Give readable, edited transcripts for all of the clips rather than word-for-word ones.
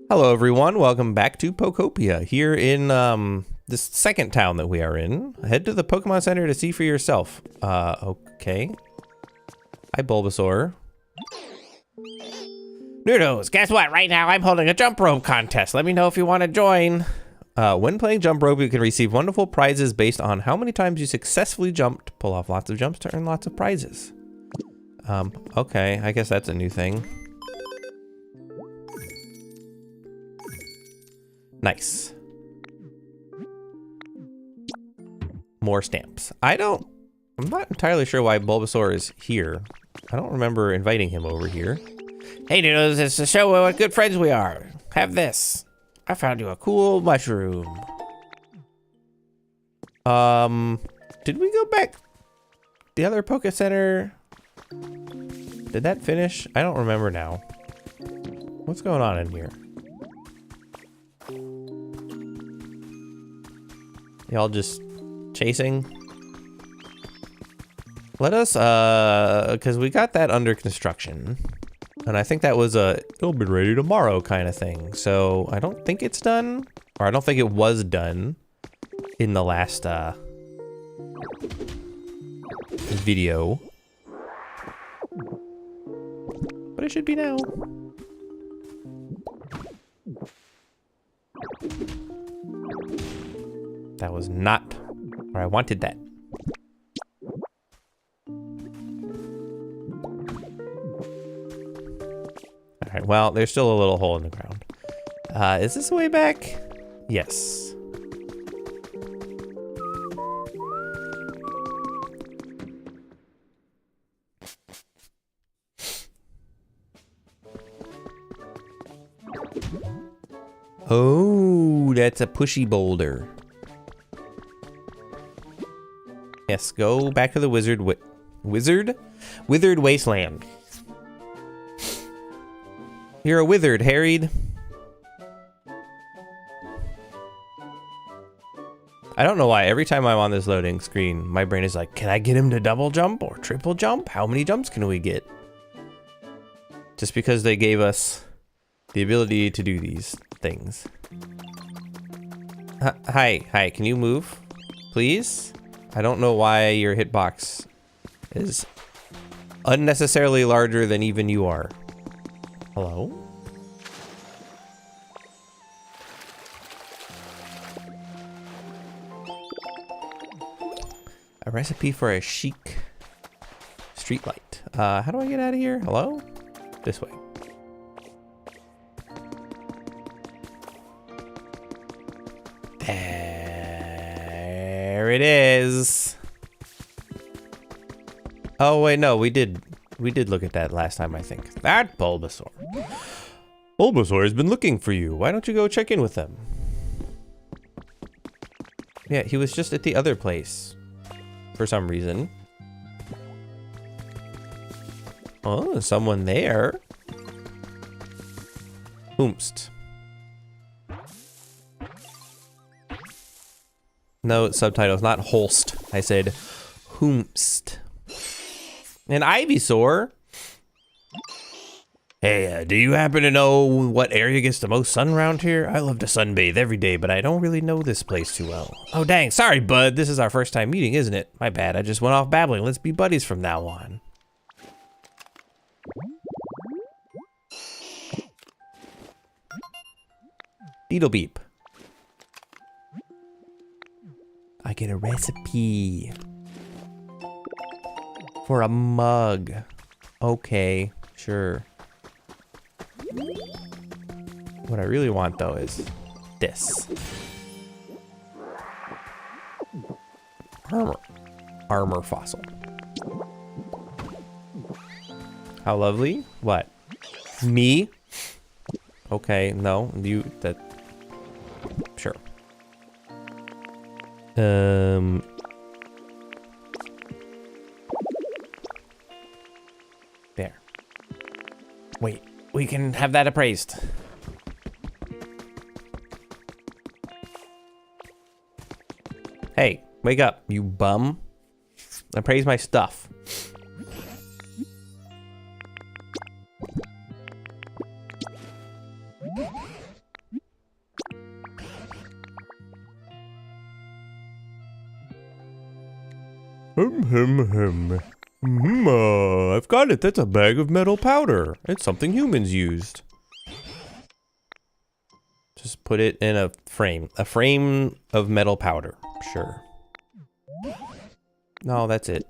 Hello everyone, welcome back to Pokopia, here in this second town that we are in. Head to the Pokemon Center to see for yourself. Okay. Hi Bulbasaur. Noodles, guess what? Right now I'm holding a jump rope contest. Let me know if you want to join. When playing jump rope, you can receive wonderful prizes based on how many times you successfully jumped. Pull off lots of jumps to earn lots of prizes. Okay, I guess that's a new thing. Nice. More stamps. I'm not entirely sure why Bulbasaur is here. I don't remember inviting him over here. Hey Noodles, it's to show what good friends we are. Have this. I found you a cool mushroom. Did we go back? The other Poke Center? Did that finish? I don't remember now. What's going on in here? Y'all just chasing? Let us, because we got that under construction. And I think that was it'll be ready tomorrow kind of thing. So I don't think it's done, or I don't think it was done in the last, video. But it should be now. That was not where I wanted that. Alright, well, there's still a little hole in the ground. Is this the way back? Yes. Oh, that's a pushy boulder. Yes, go back to the Withered Wasteland. You're a withered, harried. I don't know why every time I'm on this loading screen, my brain is like, can I get him to double jump or triple jump? How many jumps can we get? Just because they gave us the ability to do these things. Hi, can you move? Please? I don't know why your hitbox is unnecessarily larger than even you are. Hello? A recipe for a chic streetlight. How do I get out of here? Hello? This way. There it is. Oh wait, no, we did look at that last time, I think. That Bulbasaur. Bulbasaur has been looking for you. Why don't you go check in with them? Yeah, he was just at the other place for some reason. Oh, someone there. Whomst. No subtitles, not Holst. I said whomst. An Ivysaur? Hey, do you happen to know what area gets the most sun around here? I love to sunbathe every day, but I don't really know this place too well. Oh dang, sorry bud, this is our first time meeting, isn't it? My bad, I just went off babbling. Let's be buddies from now on. Beetle beep. I get a recipe for a mug. Okay, sure. What I really want though is this. Armor fossil. How lovely. What? Me? Okay, no, you, that, sure. There. Wait, we can have that appraised. Hey, wake up, you bum. Appraise my stuff. I've got it. That's a bag of metal powder. It's something humans used. Just put it in a frame. A frame of metal powder. Sure. No, that's it.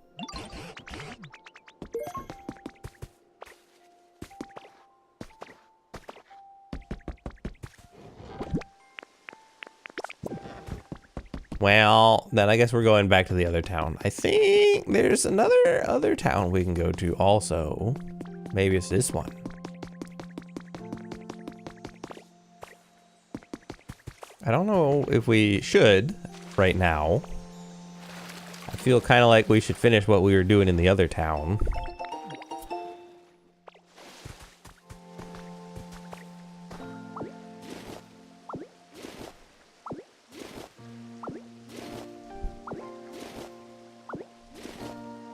Well, then I guess we're going back to the other town. I think there's another other town we can go to also. Maybe it's this one. I don't know if we should right now. I feel kind of like we should finish what we were doing in the other town.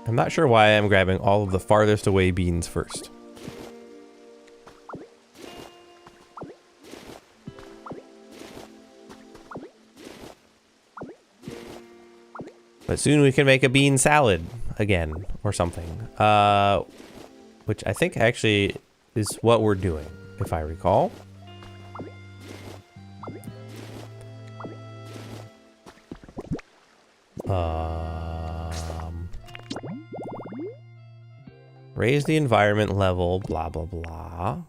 I'm not sure why I'm grabbing all of the farthest away beans first. But soon we can make a bean salad again or something. Which I think actually is what we're doing, if I recall. Raise the environment level, blah, blah, blah.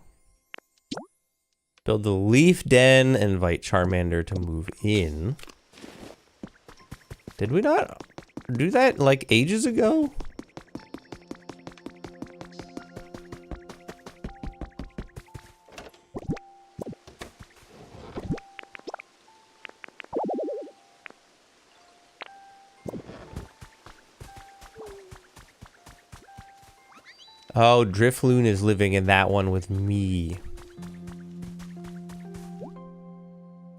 Build the leaf den and invite Charmander to move in. Did we not do that like ages ago? Oh, Drifloon is living in that one with me.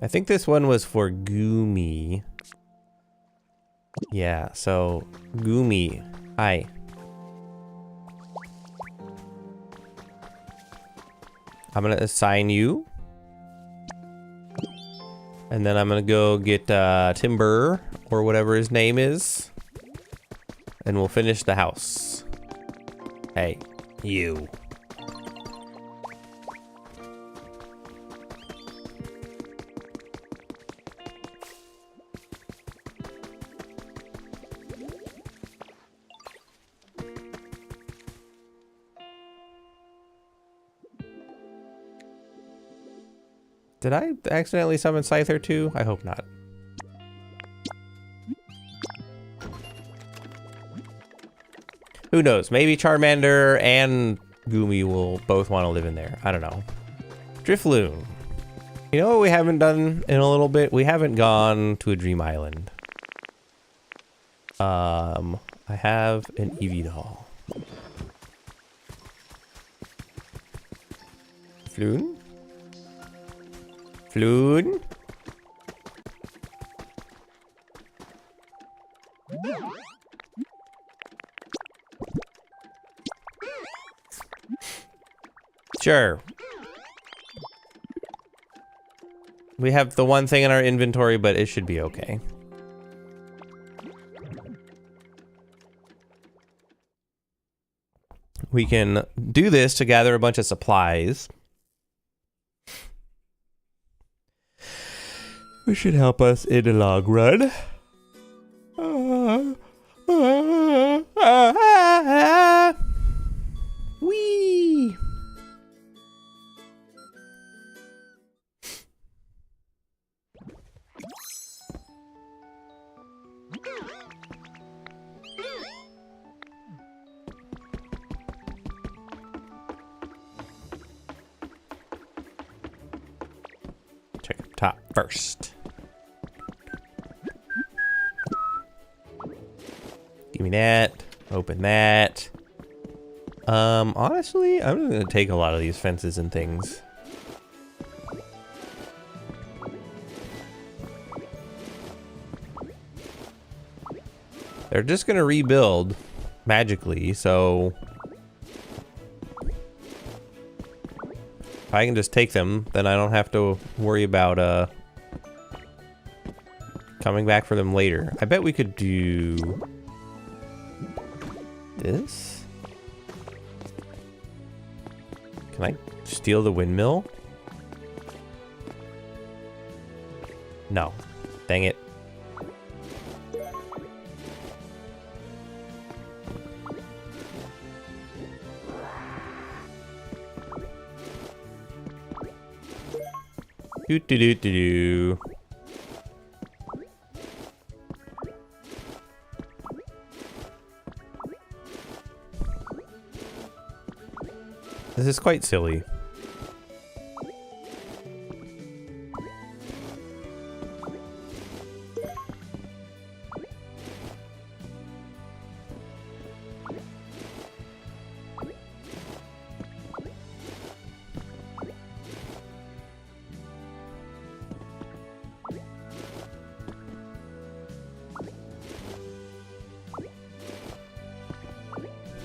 I think this one was for Goomy. Yeah, so Goomy, hi. I'm gonna assign you. And then I'm gonna go get Timber, or whatever his name is. And we'll finish the house. Hey, you. Did I accidentally summon Scyther too? I hope not. Who knows? Maybe Charmander and Goomy will both want to live in there. I don't know. Drifloon. You know what we haven't done in a little bit? We haven't gone to a Dream Island. I have an Eevee doll. Floon? Floon? Sure. We have the one thing in our inventory, but it should be okay. We can do this to gather a bunch of supplies. Which should help us in the long run. Whee! Check up top first. Give me that. Open that. Honestly, I'm gonna take a lot of these fences and things. They're just gonna rebuild magically, so if I can just take them, then I don't have to worry about coming back for them later. I bet we could do this? Can I steal the windmill? No. Dang it. Do do do do do. This is quite silly.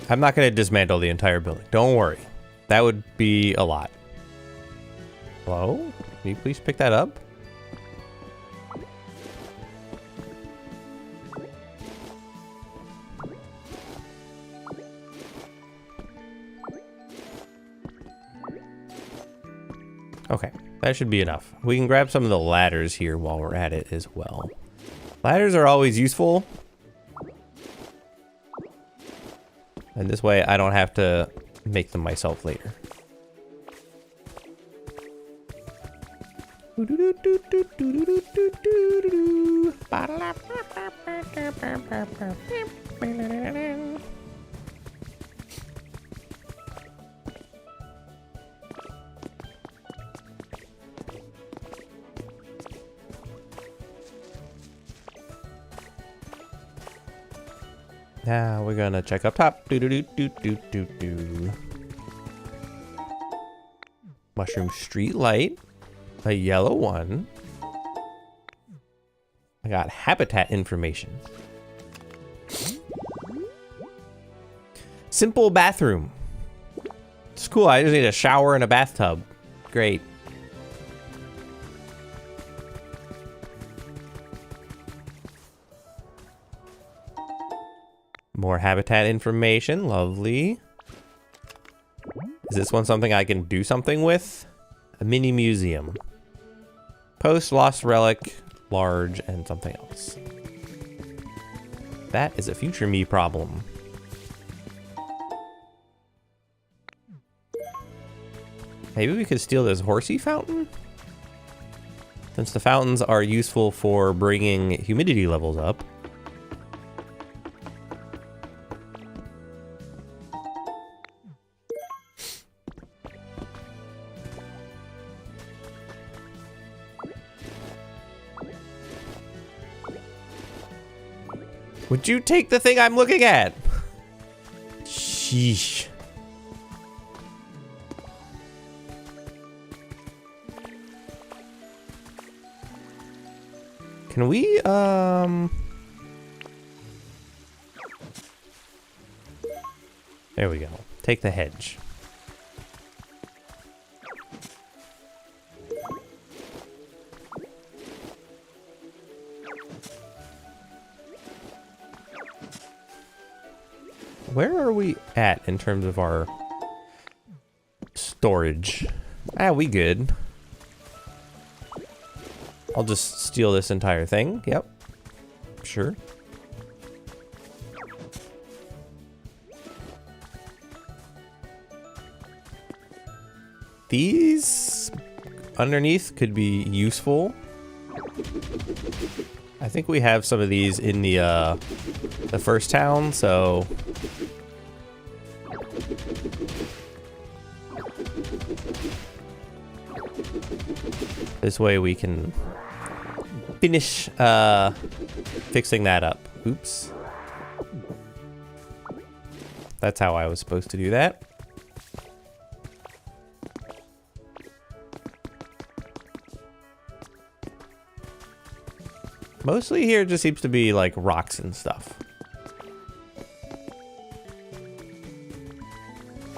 I'm not going to dismantle the entire building. Don't worry. That would be a lot. Hello? Can you please pick that up? Okay, that should be enough. We can grab some of the ladders here while we're at it as well. Ladders are always useful. And this way I don't have to make them myself later. Now we're gonna check up top. Mushroom street light. A yellow one. I got habitat information. Simple bathroom. It's cool. I just need a shower and a bathtub. Great. More habitat information. Lovely. Is this one something I can do something with? A mini museum. Post, lost relic, large, and something else. That is a future me problem. Maybe we could steal this horsey fountain? Since the fountains are useful for bringing humidity levels up. Would you take the thing I'm looking at? Sheesh. Can we, there we go. Take the hedge. Where are we at in terms of our storage? Ah, we good. I'll just steal this entire thing. Yep. Sure. These underneath could be useful. I think we have some of these in the first town, so this way we can finish fixing that up. Oops. That's how I was supposed to do that. Mostly here just seems to be like rocks and stuff.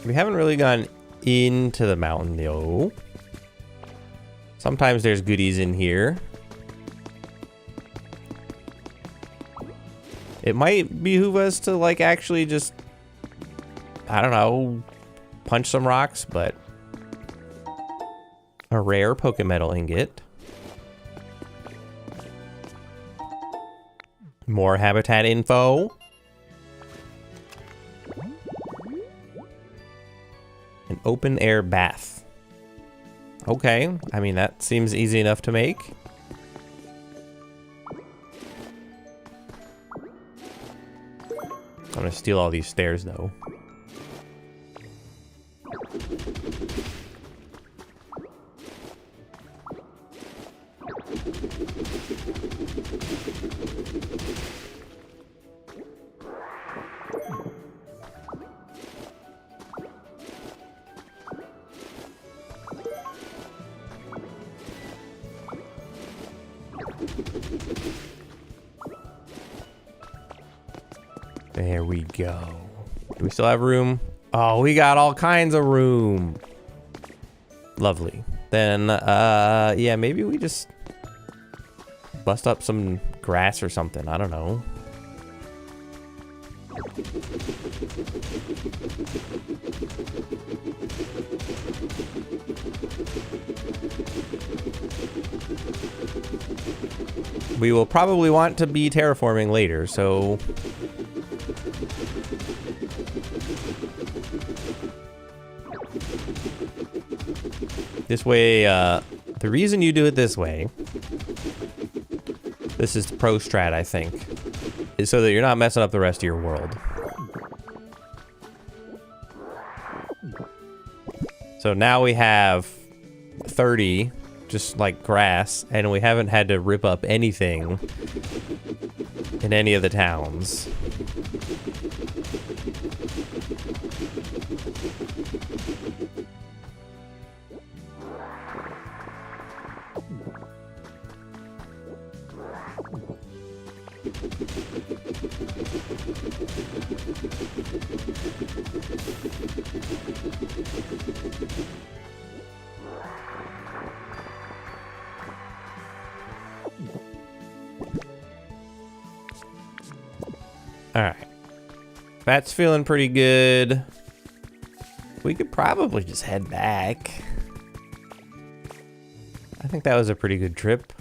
We haven't really gone into the mountain though. Sometimes there's goodies in here. It might behoove us to like actually just I don't know, punch some rocks, but a rare Pokemetal ingot. More habitat info. An open air bath. Okay, I mean, that seems easy enough to make. I'm gonna steal all these stairs though. There we go. Do we still have room? Oh, we got all kinds of room. Lovely. Then, yeah, maybe we just bust up some grass or something. I don't know. We will probably want to be terraforming later, so... This way, the reason you do it this way, this is pro strat, I think, is so that you're not messing up the rest of your world. So now we have 30, just like grass, and we haven't had to rip up anything in any of the towns. All right, that's feeling pretty good. We could probably just head back. I think that was a pretty good trip.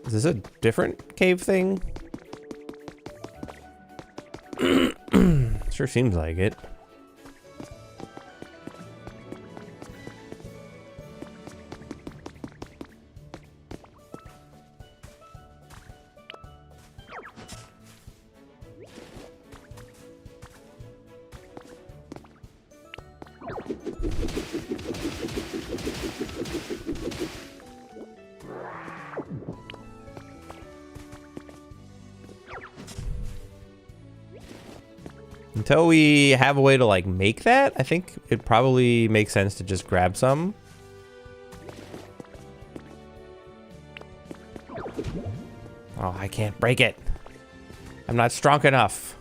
Is this a different cave thing? Sure seems like it. Until we have a way to like make that, I think it probably makes sense to just grab some. Oh, I can't break it. I'm not strong enough.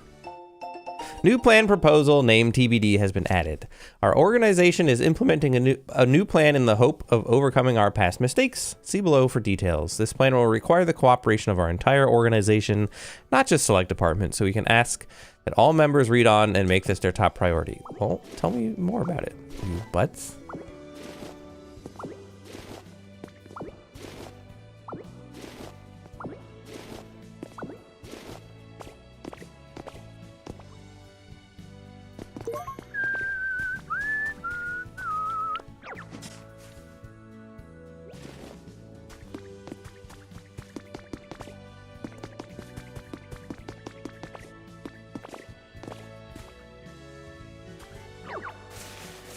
New plan proposal named TBD has been added. Our organization is implementing a new plan in the hope of overcoming our past mistakes. See below for details. This plan will require the cooperation of our entire organization, not just select departments, so we can ask that all members read on and make this their top priority. Well, tell me more about it, you butts.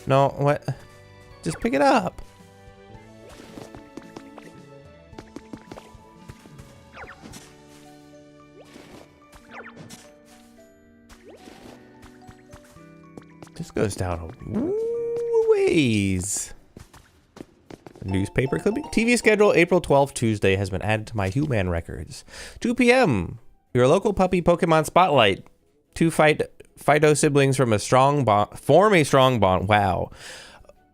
No, what? Just pick it up. This goes down a ways. Newspaper clipping. TV schedule April 12th, Tuesday has been added to my Human records. 2 p.m. Your local puppy Pokemon Spotlight. Two Fido siblings form a strong bond. Wow.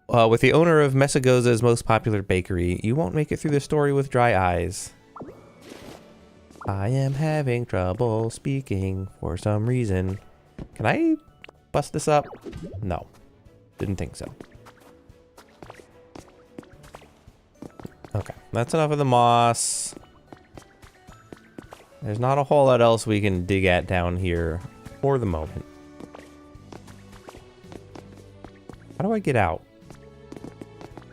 With the owner of Mesagoza's most popular bakery. You won't make it through the story with dry eyes. I am having trouble speaking for some reason. Can I bust this up? No. Didn't think so. Okay, that's enough of the moss. There's not a whole lot else we can dig at down here for the moment. How do I get out?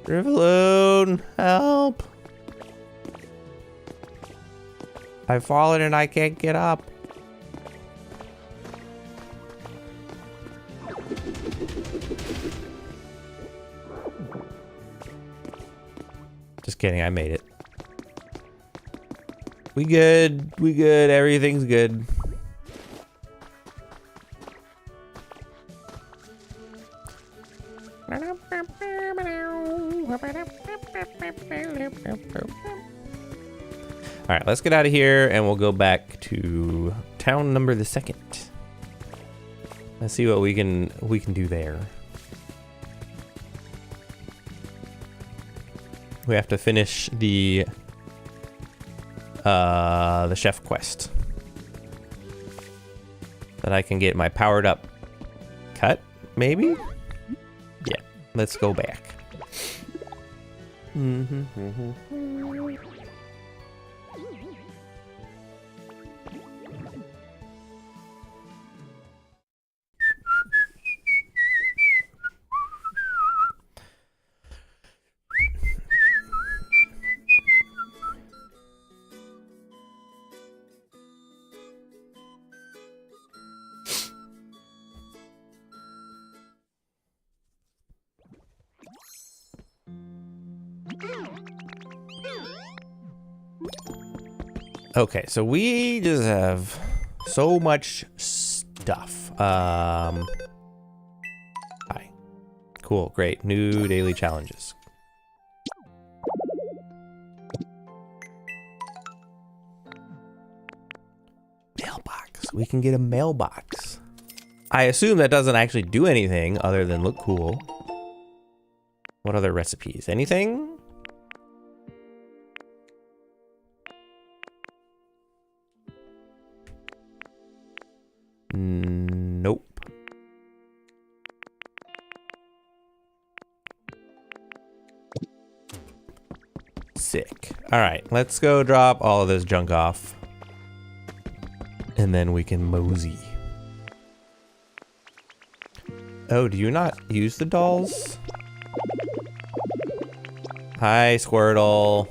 Rivaloon, help! I've fallen and I can't get up. Just kidding, I made it. We good, everything's good. All right, let's get out of here and we'll go back to town number the 2nd. Let's see what we can do there. We have to finish the chef quest. That I can get my powered up cut, maybe? Yeah, let's go back. Okay, so we just have so much stuff. Hi. Cool, great. New daily challenges. Mailbox. We can get a mailbox. I assume that doesn't actually do anything other than look cool. What other recipes? Anything? Nope. Sick. All right, let's go drop all of this junk off. And then we can mosey. Oh, do you not use the dolls? Hi, Squirtle.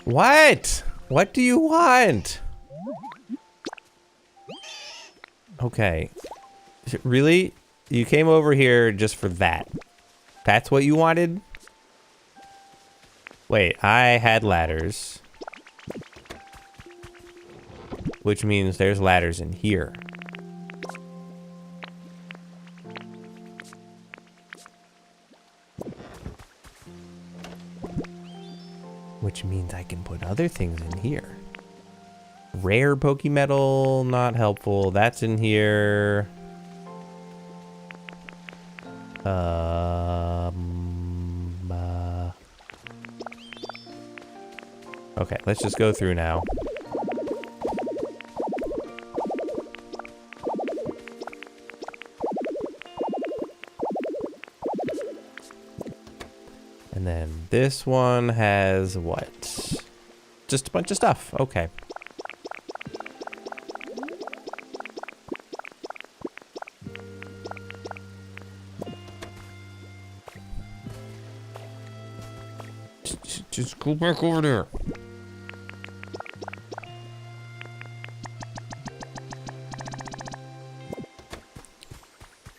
What? What do you want? Okay. Really? You came over here just for that? That's what you wanted? Wait, I had ladders. Which means there's ladders in here. Which means I can put other things in here. Rare Pokemetal, not helpful. That's in here. Okay, let's just go through now. And then this one has what? Just a bunch of stuff. Okay. Just go back over there.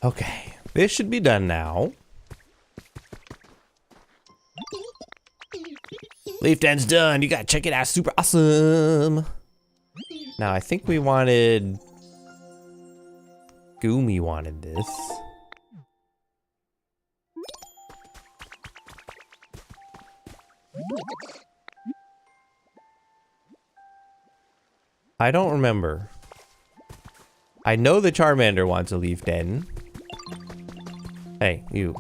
Okay, this should be done now. Leaf Den's done. You gotta check it out. Super awesome. Now, I think we wanted... Goomy wanted this. I don't remember. I know the Charmander wants a leaf den. Hey, you.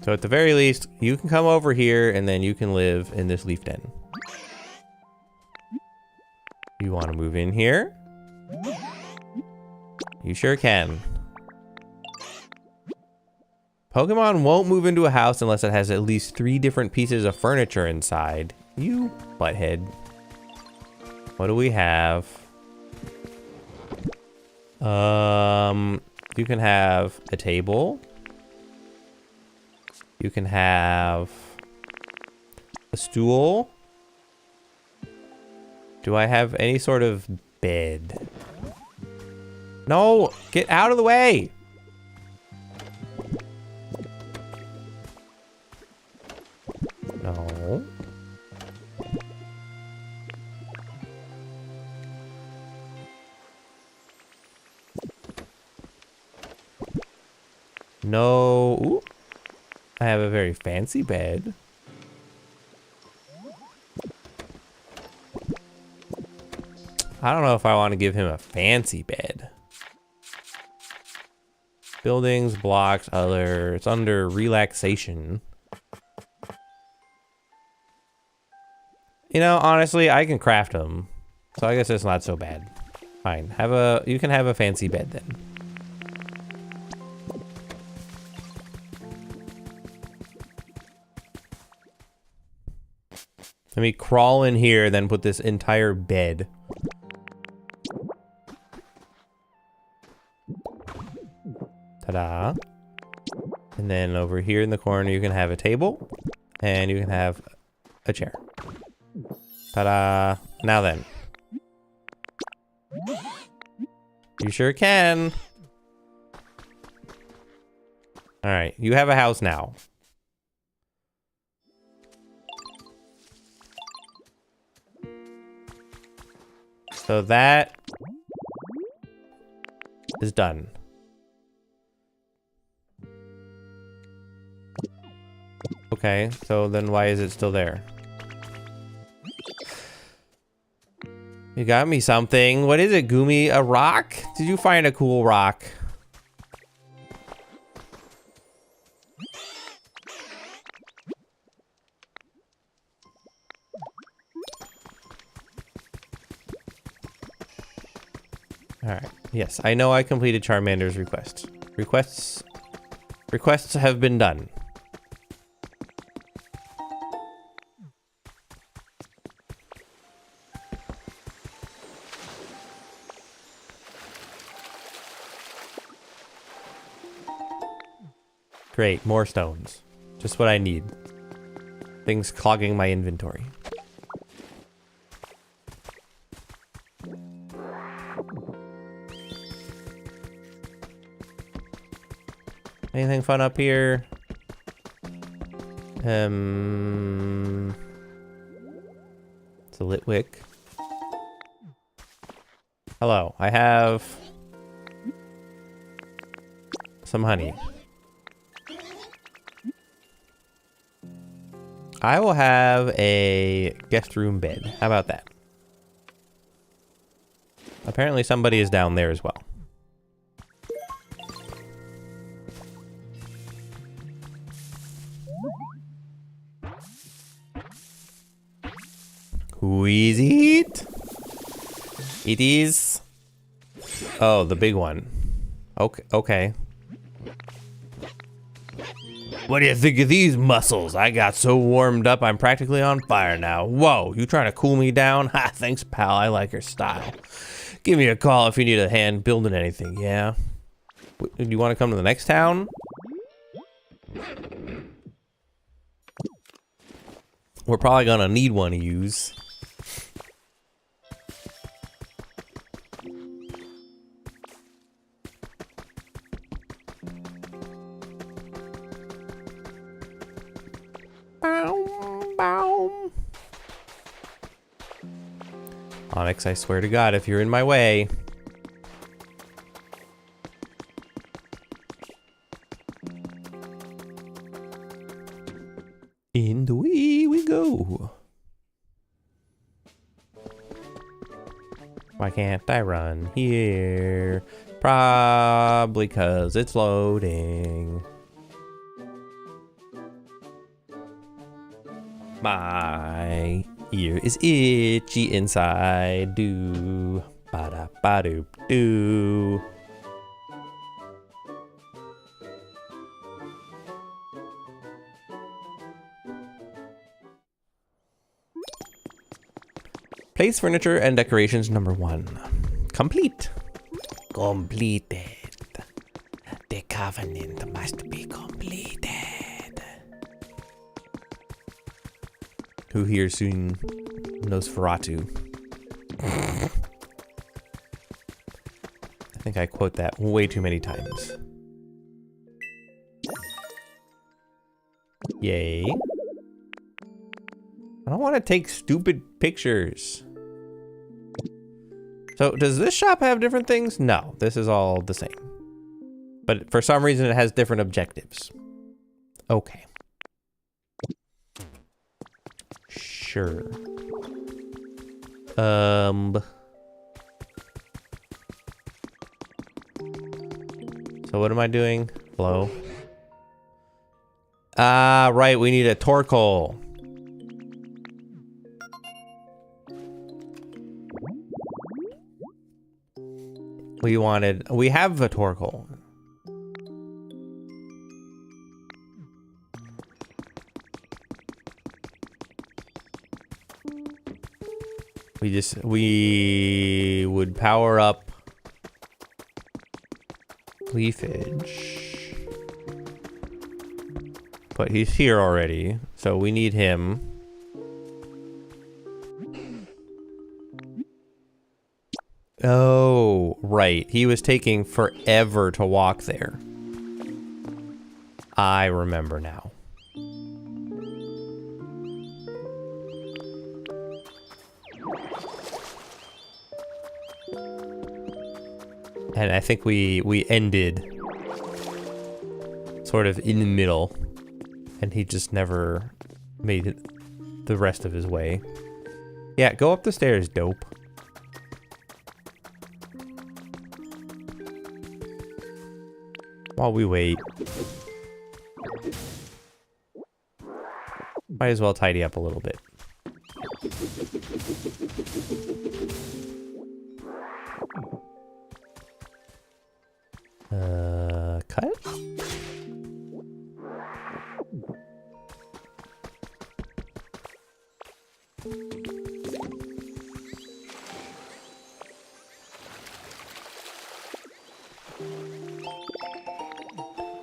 So at the very least, you can come over here and then you can live in this leaf den. You want to move in here? You sure can. Pokemon won't move into a house unless it has at least 3 different pieces of furniture inside. You butthead. What do we have? You can have a table. You can have a stool. Do I have any sort of bed? No, get out of the way. No. No. Ooh. I have a very fancy bed. I don't know if I want to give him a fancy bed. Buildings, blocks, other. It's under relaxation. You know, honestly, I can craft them. So I guess it's not so bad. Fine. You can have a fancy bed then. Let me crawl in here, then put this entire bed. Ta-da. And then over here in the corner, you can have a table. And you can have a chair. Ta-da. Now then. You sure can. Alright, you have a house now. So that is done. Okay, so then why is it still there? You got me something. What is it, Gumi? A rock? Did you find a cool rock? Alright. Yes, I know I completed Charmander's request. Requests have been done. Great, more stones. Just what I need. Things clogging my inventory. Anything fun up here? It's a lit wick. Hello, I have some honey. I will have a guest room bed. How about that? Apparently somebody is down there as well. Who is it? It is... Oh, the big one. Okay. What do you think of these muscles? I got so warmed up, I'm practically on fire now. Whoa, you trying to cool me down? Ha, thanks, pal. I like your style. Give me a call if you need a hand building anything, yeah? Do you want to come to the next town? We're probably gonna need one to use. Onyx, I swear to God, if you're in my way. In the way we go. Why can't I run here? Probably because it's loading. My ear is itchy inside. Do ba da ba doop doo. Place furniture and decorations number 1. Complete. Completed. The covenant must be completed. Who here soon Nosferatu? I think I quote that way too many times. Yay. I don't want to take stupid pictures. So does this shop have different things? No, this is all the same. But for some reason it has different objectives. Okay. Sure. So what am I doing? Hello? Ah, right, we need a torkoal. We have a torkoal. We would power up Leafage. But he's here already, so we need him. Oh, right. He was taking forever to walk there. I remember now. And I think we ended sort of in the middle, and he just never made it the rest of his way. Yeah, go up the stairs, dope. While we wait. Might as well tidy up a little bit. Cut?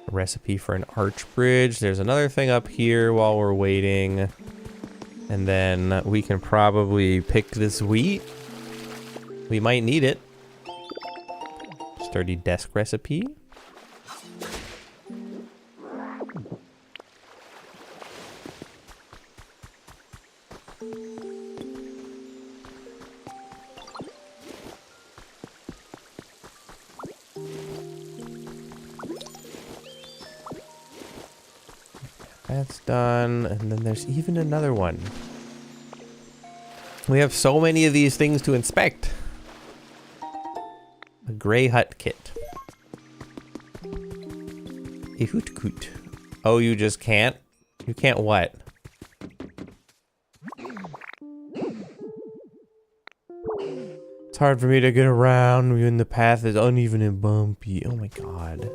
A recipe for an arch bridge. There's another thing up here while we're waiting. And then we can probably pick this wheat. We might need it. Sturdy desk recipe. That's done, and then there's even another one. We have so many of these things to inspect. A gray hut kit. A hoot coot. Oh, you just can't? You can't what? It's hard for me to get around when the path is uneven and bumpy. Oh my god.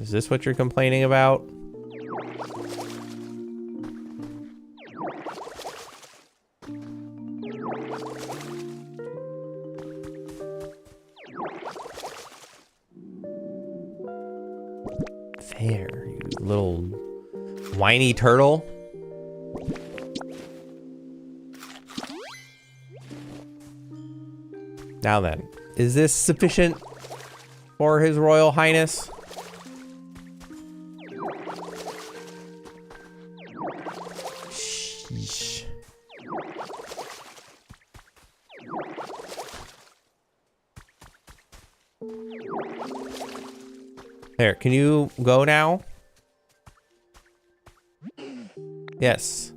Is this what you're complaining about? There, you little whiny turtle. Now then, is this sufficient for His Royal Highness? Sheesh. There, can you go now? Yes.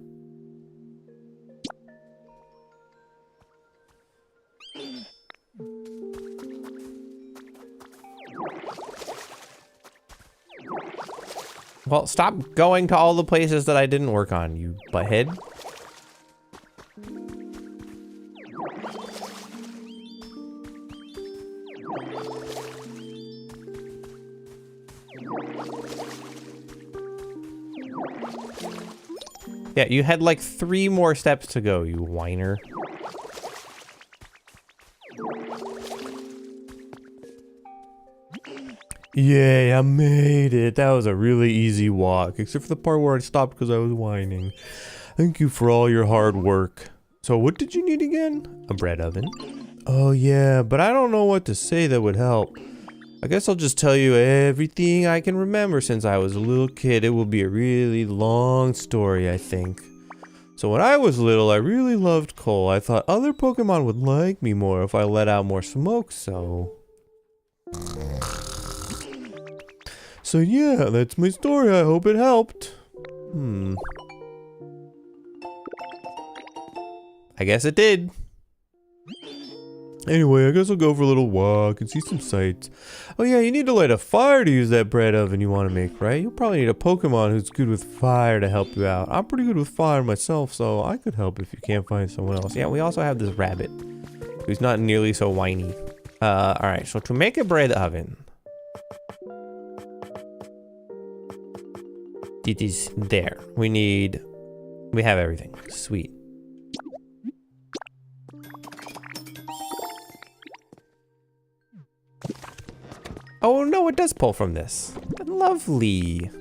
Well, stop going to all the places that I didn't work on, you butthead. Yeah, you had like 3 more steps to go, you whiner. Yay, I made it. That was a really easy walk, except for the part where I stopped because I was whining. Thank you for all your hard work. So what did you need again? A bread oven. Oh yeah, but I don't know what to say that would help. I guess I'll just tell you everything I can remember since I was a little kid. It will be a really long story, I think. So when I was little, I really loved coal. I thought other Pokemon would like me more if I let out more smoke, so... So yeah, that's my story. I hope it helped. I guess it did. Anyway, I guess I'll go for a little walk and see some sights. Oh yeah, you need to light a fire to use that bread oven you want to make, right? You'll probably need a Pokemon who's good with fire to help you out. I'm pretty good with fire myself, so I could help if you can't find someone else. Yeah, we also have this rabbit who's not nearly so whiny. Alright, so to make a bread oven, it is there. We have everything. Sweet. Oh no, it does pull from this. Lovely.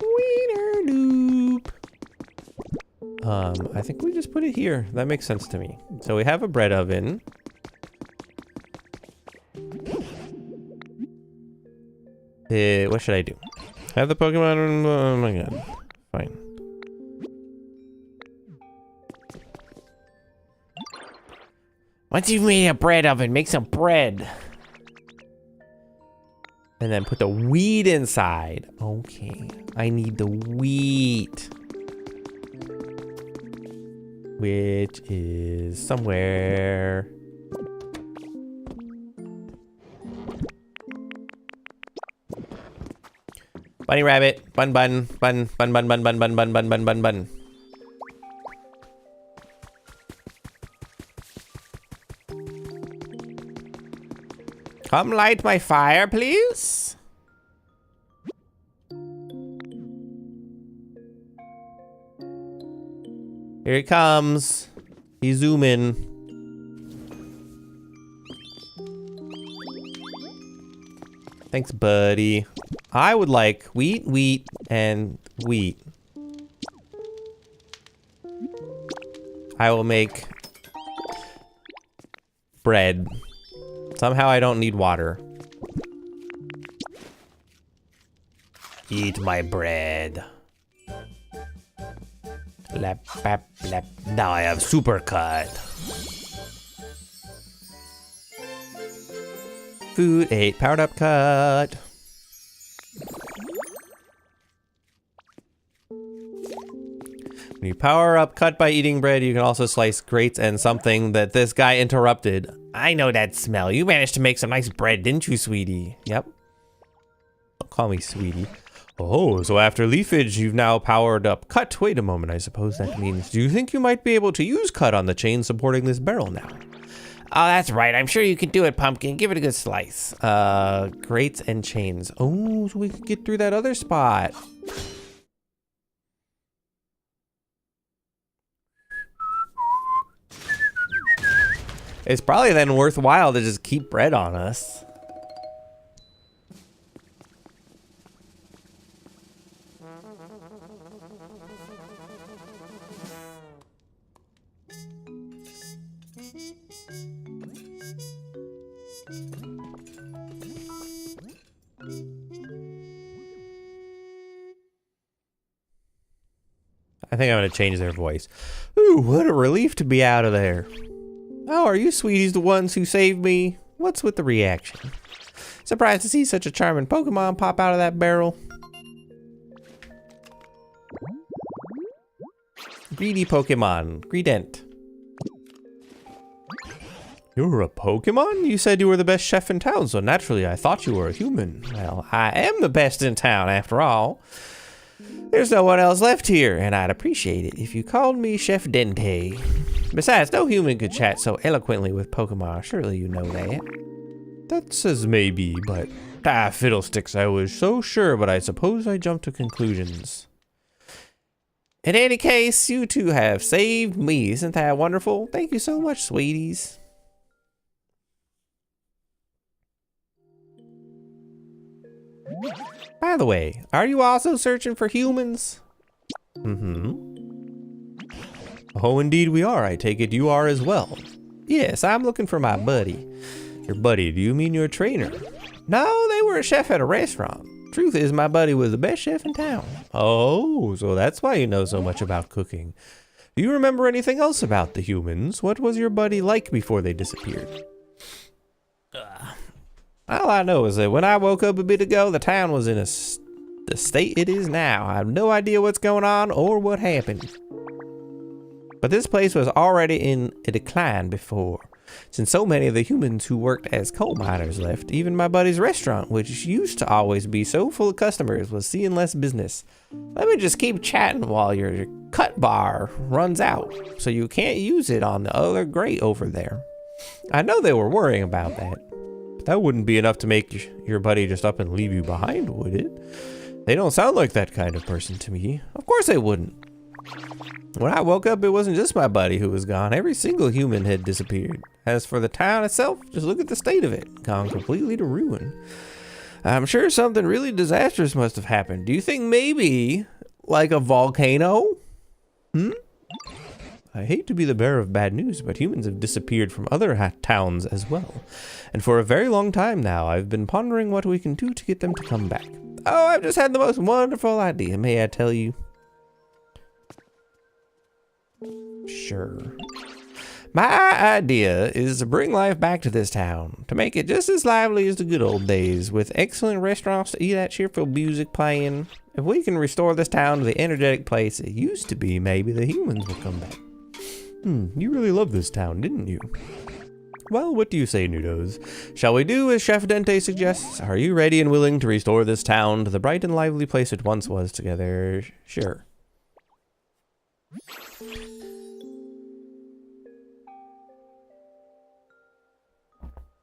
Wiener loop. I think we just put it here. That makes sense to me. So we have a bread oven. What should I do? Have the Pokemon. Oh my god. Fine. Once you've made a bread oven, make some bread. And then put the wheat inside. Okay. I need the wheat. Which is somewhere. Bunny rabbit. Bun bun. Bun bun bun bun bun bun bun bun bun bun bun. Come light my fire, please. Here he comes. He's zooming. Thanks, buddy. I would like wheat, wheat, and wheat. I will make bread. Somehow I don't need water. Eat my bread. Lap, lap, lap. Now I have super cut. Food 8, powered up cut. When you power up cut by eating bread, you can also slice grates and something that this guy interrupted. I know that smell. You managed to make some nice bread, didn't you, sweetie? Yep. Don't call me sweetie. Oh, so after leafage, you've now powered up cut. Wait a moment, I suppose that means, do you think you might be able to use cut on the chain supporting this barrel now? Oh, that's right. I'm sure you can do it, Pumpkin. Give it a good slice. Grates and chains. Oh, so we could get through that other spot. It's probably then worthwhile to just keep bread on us. I think I'm gonna change their voice. Ooh, what a relief to be out of there. Oh, are you sweeties the ones who saved me? What's with the reaction? Surprised to see such a charming Pokemon pop out of that barrel. Greedy Pokemon. Greedent. You're a Pokemon? You said you were the best chef in town, so naturally I thought you were a human. Well, I am the best in town after all. There's no one else left here, and I'd appreciate it if you called me Chef Dente. Besides, no human could chat so eloquently with Pokemon. Surely you know that. That says maybe, but... Ah, fiddlesticks, I was so sure, but I suppose I jumped to conclusions. In any case, you two have saved me. Isn't that wonderful? Thank you so much, sweeties. By the way, are you also searching for humans? Oh, indeed we are. I take it you are as well. Yes, I'm looking for my buddy. Your buddy, do you mean your trainer? No, they were a chef at a restaurant. Truth is, my buddy was the best chef in town. Oh, so that's why you know so much about cooking. Do you remember anything else about the humans? What was your buddy like before they disappeared? All I know is that when I woke up a bit ago, the town was in the state it is now. I have no idea what's going on or what happened. But this place was already in a decline before, since so many of the humans who worked as coal miners left. Even my buddy's restaurant, which used to always be so full of customers, was seeing less business. Let me just keep chatting while your cut bar runs out, so you can't use it on the other grate over there. I know they were worrying about that. That wouldn't be enough to make your buddy just up and leave you behind, would it? They don't sound like that kind of person to me. Of course they wouldn't. When I woke up, it wasn't just my buddy who was gone. Every single human had disappeared. As for the town itself, just look at the state of it. Gone completely to ruin. I'm sure something really disastrous must have happened. Do you think maybe like a volcano? I hate to be the bearer of bad news, but humans have disappeared from other towns as well. And for a very long time now, I've been pondering what we can do to get them to come back. Oh, I've just had the most wonderful idea, may I tell you? Sure. My idea is to bring life back to this town, to make it just as lively as the good old days, with excellent restaurants to eat at, cheerful music playing. If we can restore this town to the energetic place it used to be, maybe the humans will come back. You really loved this town, didn't you? Well, what do you say, Nudos? Shall we do as Chef Dente suggests? Are you ready and willing to restore this town to the bright and lively place it once was together? Sure.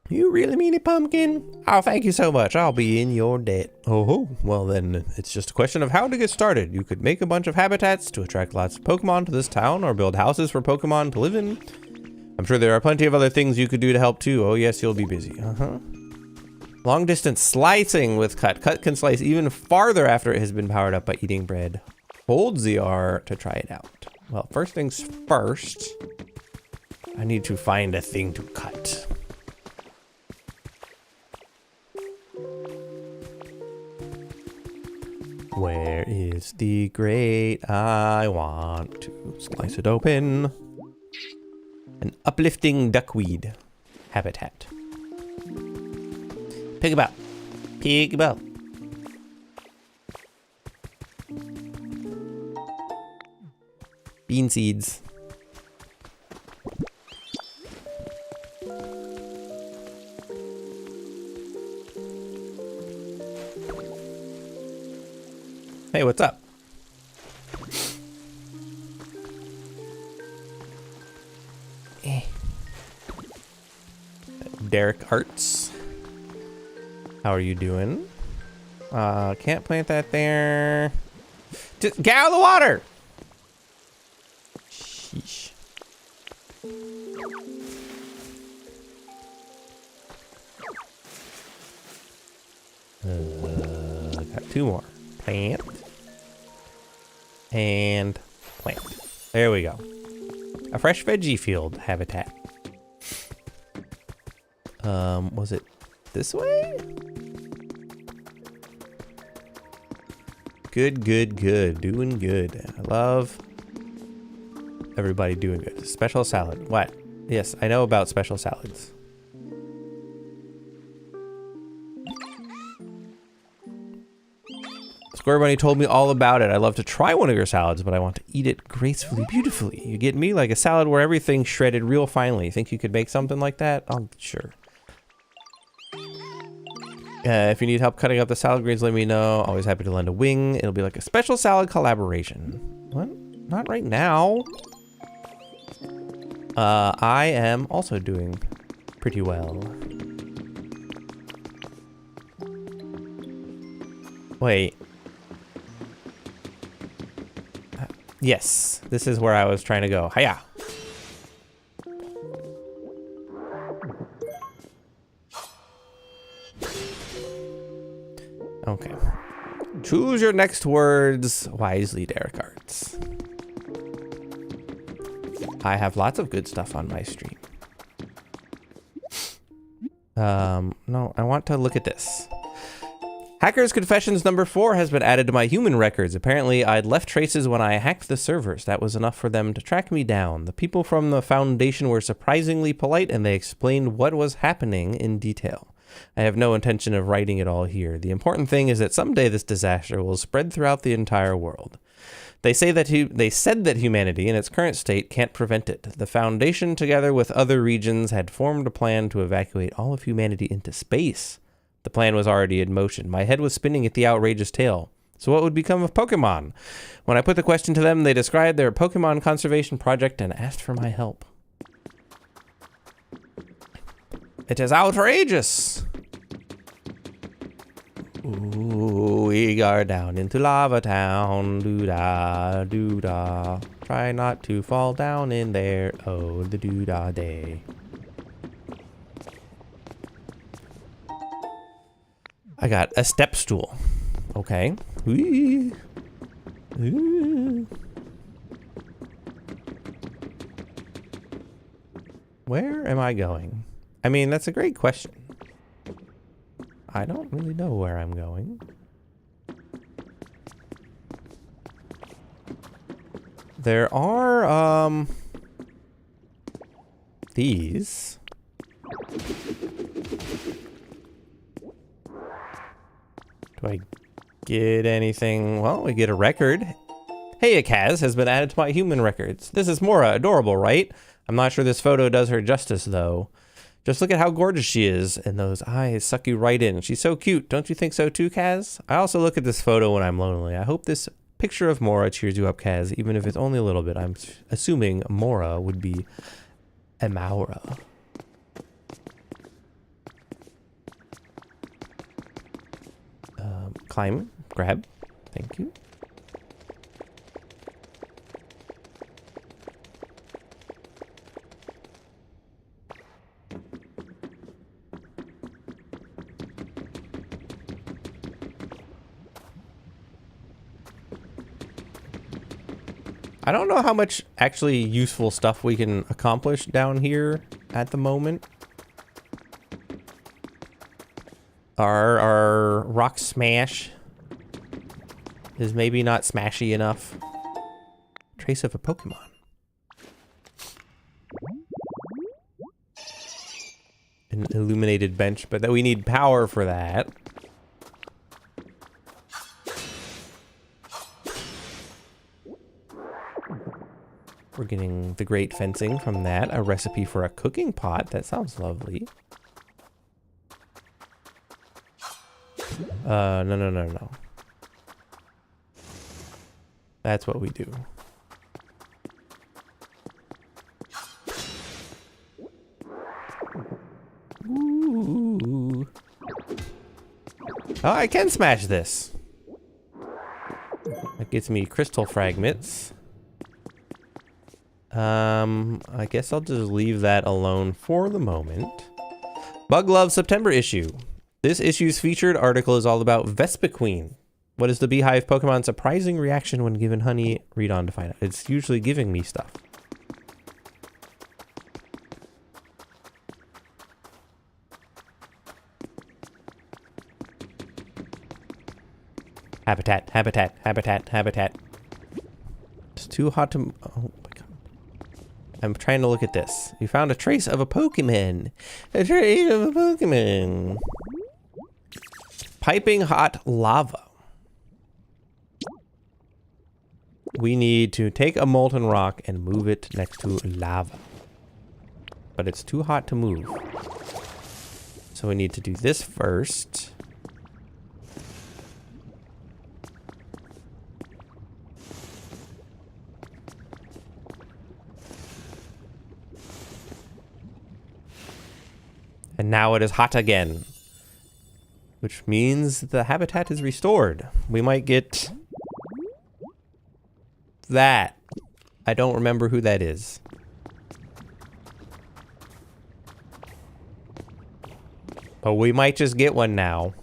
You really mean it, Pumpkin? Oh, thank you so much. I'll be in your debt. Oh, well then, it's just a question of how to get started. You could make a bunch of habitats to attract lots of Pokemon to this town, or build houses for Pokemon to live in. I'm sure there are plenty of other things you could do to help too. Oh yes, you'll be busy. Long distance slicing with Cut. Cut can slice even farther after it has been powered up by eating bread. Hold ZR to try it out. Well, first things first, I need to find a thing to cut. Where is the grate? I want to slice it open. An uplifting duckweed habitat. Pick about. Pick about. Bean seeds. Hey, what's up? Derek Arts. How are you doing? Can't plant that there. Just get out of the water! Sheesh. Got two more. Plant. And plant. There we go. A fresh veggie field habitat. Was it this way? Good, good, good. Doing good. I love Everybody doing good. Special salad. What? Yes, I know about special salads. Square Bunny told me all about it. I love to try one of your salads, but I want to eat it gracefully, beautifully. You get me? Like a salad where everything's shredded real finely. Think you could make something like that? Oh, sure. If you need help cutting up the salad greens, let me know. Always happy to lend a wing. It'll be like a special salad collaboration. What? Not right now. I am also doing pretty well. Wait. Yes, this is where I was trying to go. Hiya. Okay. Choose your next words wisely, Derek Arts. I have lots of good stuff on my stream. No, I want to look at this. Hacker's Confessions number 4 has been added to my human records. Apparently, I'd left traces when I hacked the servers. That was enough for them to track me down. The people from the Foundation were surprisingly polite, and they explained what was happening in detail. I have no intention of writing it all here. The important thing is that someday this disaster will spread throughout the entire world. They said that humanity in its current state can't prevent it. The Foundation, together with other regions, had formed a plan to evacuate all of humanity into space. The plan was already in motion. My head was spinning at the outrageous tale. So what would become of Pokemon? When I put the question to them, they described their Pokemon conservation project and asked for my help. It is outrageous! Ooh, we are down into Lava Town. Doo-da, doo-da. Try not to fall down in there. Oh, the doo-da day. I got a step stool. Okay. Whee. Ooh. Where am I going? I mean, that's a great question. I don't really know where I'm going. There are, these. Do I get anything? Well, we get a record. Hey, Kaz has been added to my human records. This is Mora, adorable, right? I'm not sure this photo does her justice, though. Just look at how gorgeous she is, and those eyes suck you right in. She's so cute. Don't you think so too, Kaz? I also look at this photo when I'm lonely. I hope this picture of Mora cheers you up, Kaz, even if it's only a little bit. I'm assuming Mora would be Amaura. Climb, grab, thank you. I don't know how much actually useful stuff we can accomplish down here at the moment. Our rock smash is maybe not smashy enough. Trace of a Pokemon. An illuminated bench, but that we need power for that. We're getting the great fencing from that. A recipe for a cooking pot. That sounds lovely. No. That's what we do. Ooh. Oh, I can smash this. That gets me crystal fragments. I guess I'll just leave that alone for the moment. Bug Love September issue. This issue's featured article is all about Vespiquen. What is the Beehive Pokemon's surprising reaction when given honey? Read on to find out. It's usually giving me stuff. Habitat. It's too hot to... Oh my god. I'm trying to look at this. You found a trace of a Pokemon. A trace of a Pokemon. Piping hot lava. We need to take a molten rock and move it next to lava. But it's too hot to move. So we need to do this first. And now it is hot again. Which means the habitat is restored. We might get that. I don't remember who that is. But we might just get one now.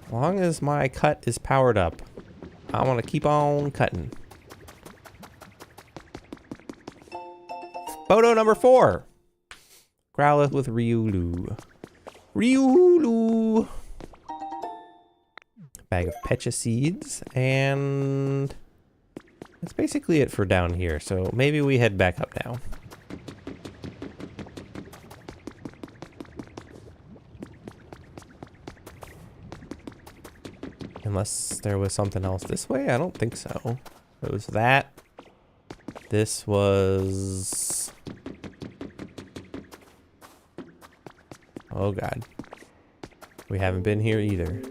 As long as my cut is powered up, I want to keep on cutting. Photo number 4. Growlithe with Riolu. Riolu. Bag of Pecha seeds, and that's basically it for down here. So maybe we head back up now. Unless there was something else this way? I don't think so. It was that. This was... Oh god. We haven't been here either.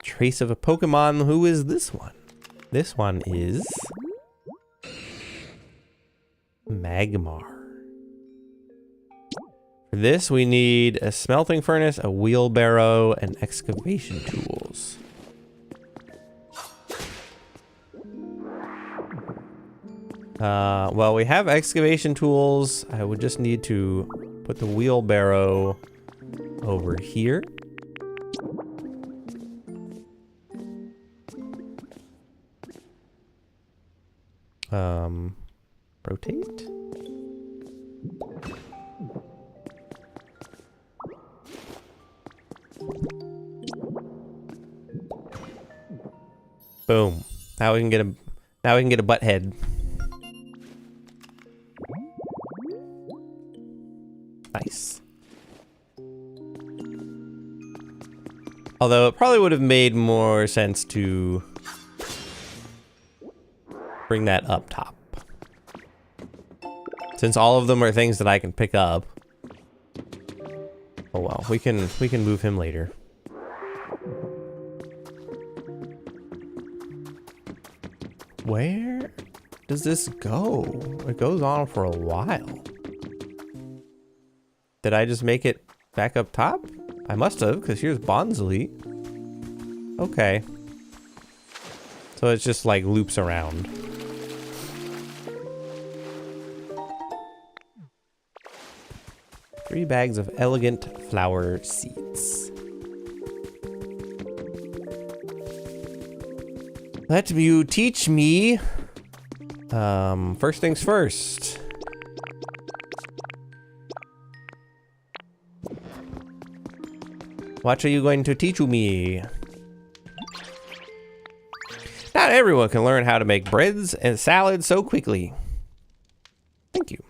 Trace of a Pokemon. Who is this one? This one is... Magmar. For this, we need a smelting furnace, a wheelbarrow, and excavation tools. Well, we have excavation tools. I would just need to put the wheelbarrow over here. Rotate. Boom. Now we can get a butt head. Nice. Although it probably would have made more sense to bring that up top. Since all of them are things that I can pick up. Oh well, we can move him later. Where does this go? It goes on for a while. Did I just make it back up top? I must have, because here's Bonsley. Okay. So it's just like loops around. Three bags of elegant flower seeds. Let you teach me. First things first. What are you going to teach me? Not everyone can learn how to make breads and salads so quickly. Thank you.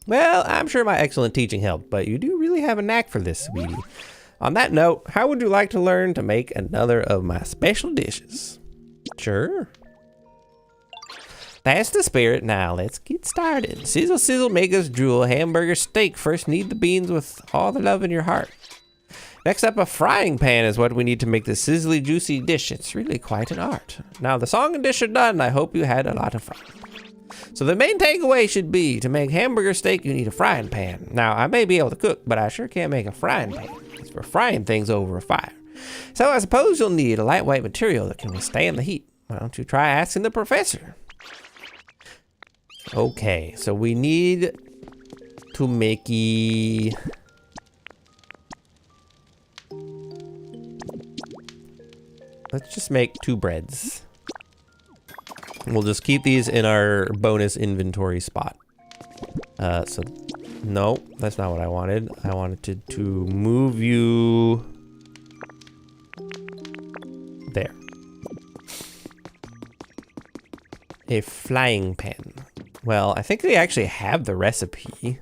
Well, I'm sure my excellent teaching helped, but you do really have a knack for this, sweetie. On that note, how would you like to learn to make another of my special dishes? Sure. That's the spirit. Now let's get started. Sizzle, sizzle, make us drool. Hamburger steak. First knead the beans with all the love in your heart. Next up, a frying pan is what we need to make this sizzly, juicy dish. It's really quite an art. Now the song and dish are done. I hope you had a lot of fun. So the main takeaway should be, to make hamburger steak, you need a frying pan. Now, I may be able to cook, but I sure can't make a frying pan. It's for frying things over a fire. So I suppose you'll need a lightweight material that can withstand the heat. Why don't you try asking the professor? Okay, so we need to make let's just make 2 breads. We'll just keep these in our bonus inventory spot. So No, that's not what I wanted. I wanted to move you there. A flying pan. Well, I think they actually have the recipe.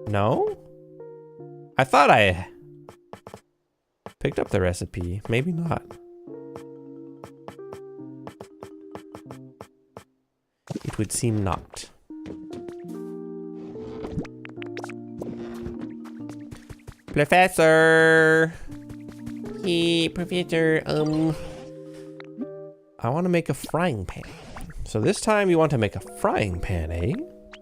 No? I thought I picked up the recipe. Maybe not. It would seem not. Professor! Hey, Professor, I want to make a frying pan. So this time you want to make a frying pan, eh?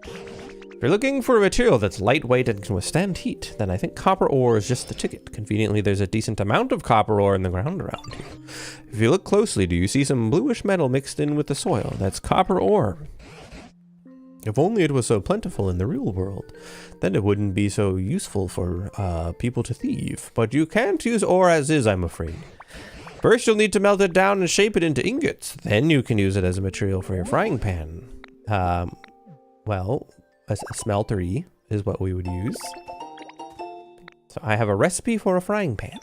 If you're looking for a material that's lightweight and can withstand heat, then I think copper ore is just the ticket. Conveniently, there's a decent amount of copper ore in the ground around here. If you look closely, do you see some bluish metal mixed in with the soil? That's copper ore. If only it was so plentiful in the real world, then it wouldn't be so useful for people to thieve. But you can't use ore as is, I'm afraid. First, you'll need to melt it down and shape it into ingots. Then you can use it as a material for your frying pan. Well, a smeltery is what we would use. So I have a recipe for a frying pan.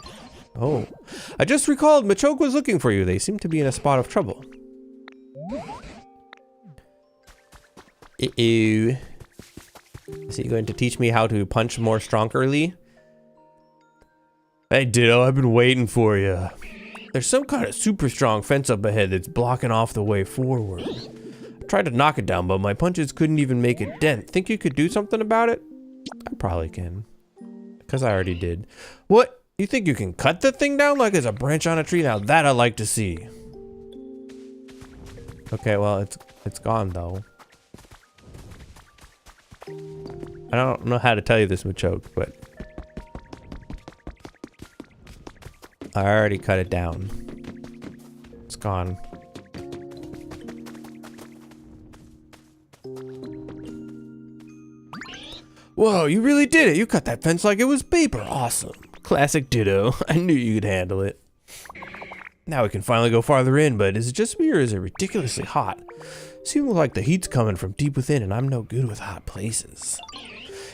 Oh, I just recalled Machoke was looking for you. They seem to be in a spot of trouble. Uh-oh. Is he going to teach me how to punch more strongly? Hey, Ditto, I've been waiting for you. There's some kind of super strong fence up ahead that's blocking off the way forward. I tried to knock it down, but my punches couldn't even make a dent. Think you could do something about it? I probably can. Because I already did. What? You think you can cut the thing down like it's a branch on a tree? Now that I'd like to see. Okay, well, it's gone, though. I don't know how to tell you this, Machoke, but I already cut it down. It's gone. Whoa, you really did it. You cut that fence like it was paper. Awesome. Classic Ditto. I knew you could handle it. Now we can finally go farther in, but is it just me or is it ridiculously hot? Seems like the heat's coming from deep within and I'm no good with hot places.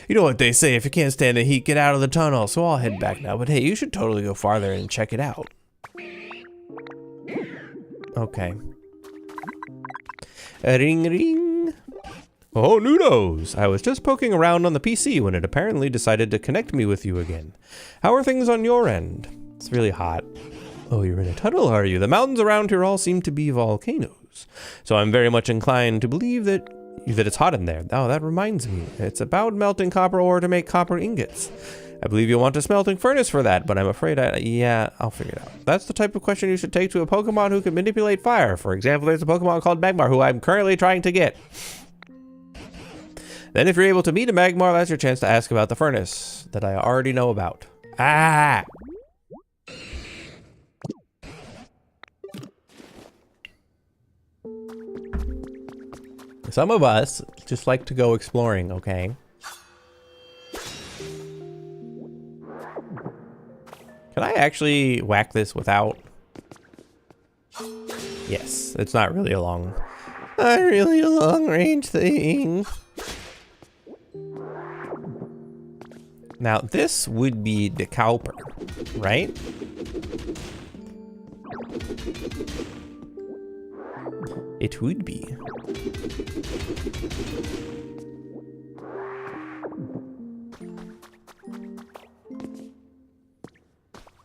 You know what they say, if you can't stand the heat, get out of the tunnel. So I'll head back now, but hey, you should totally go farther and check it out. Okay. Ring ring. Oh, noodles! I was just poking around on the PC when it apparently decided to connect me with you again. How are things on your end? It's really hot. Oh, you're in a tunnel, are you? The mountains around here all seem to be volcanoes. So I'm very much inclined to believe that it's hot in there. Oh, that reminds me. It's about melting copper ore to make copper ingots. I believe you'll want a smelting furnace for that, but I'm afraid yeah, I'll figure it out. That's the type of question you should take to a Pokemon who can manipulate fire. For example, there's a Pokemon called Magmar who I'm currently trying to get. Then if you're able to meet a Magmar, that's your chance to ask about the furnace that I already know about. Ah! Some of us just like to go exploring, okay? Can I actually whack this without? Yes, it's not really a long range thing. Now this would be the Cowper, right? It would be.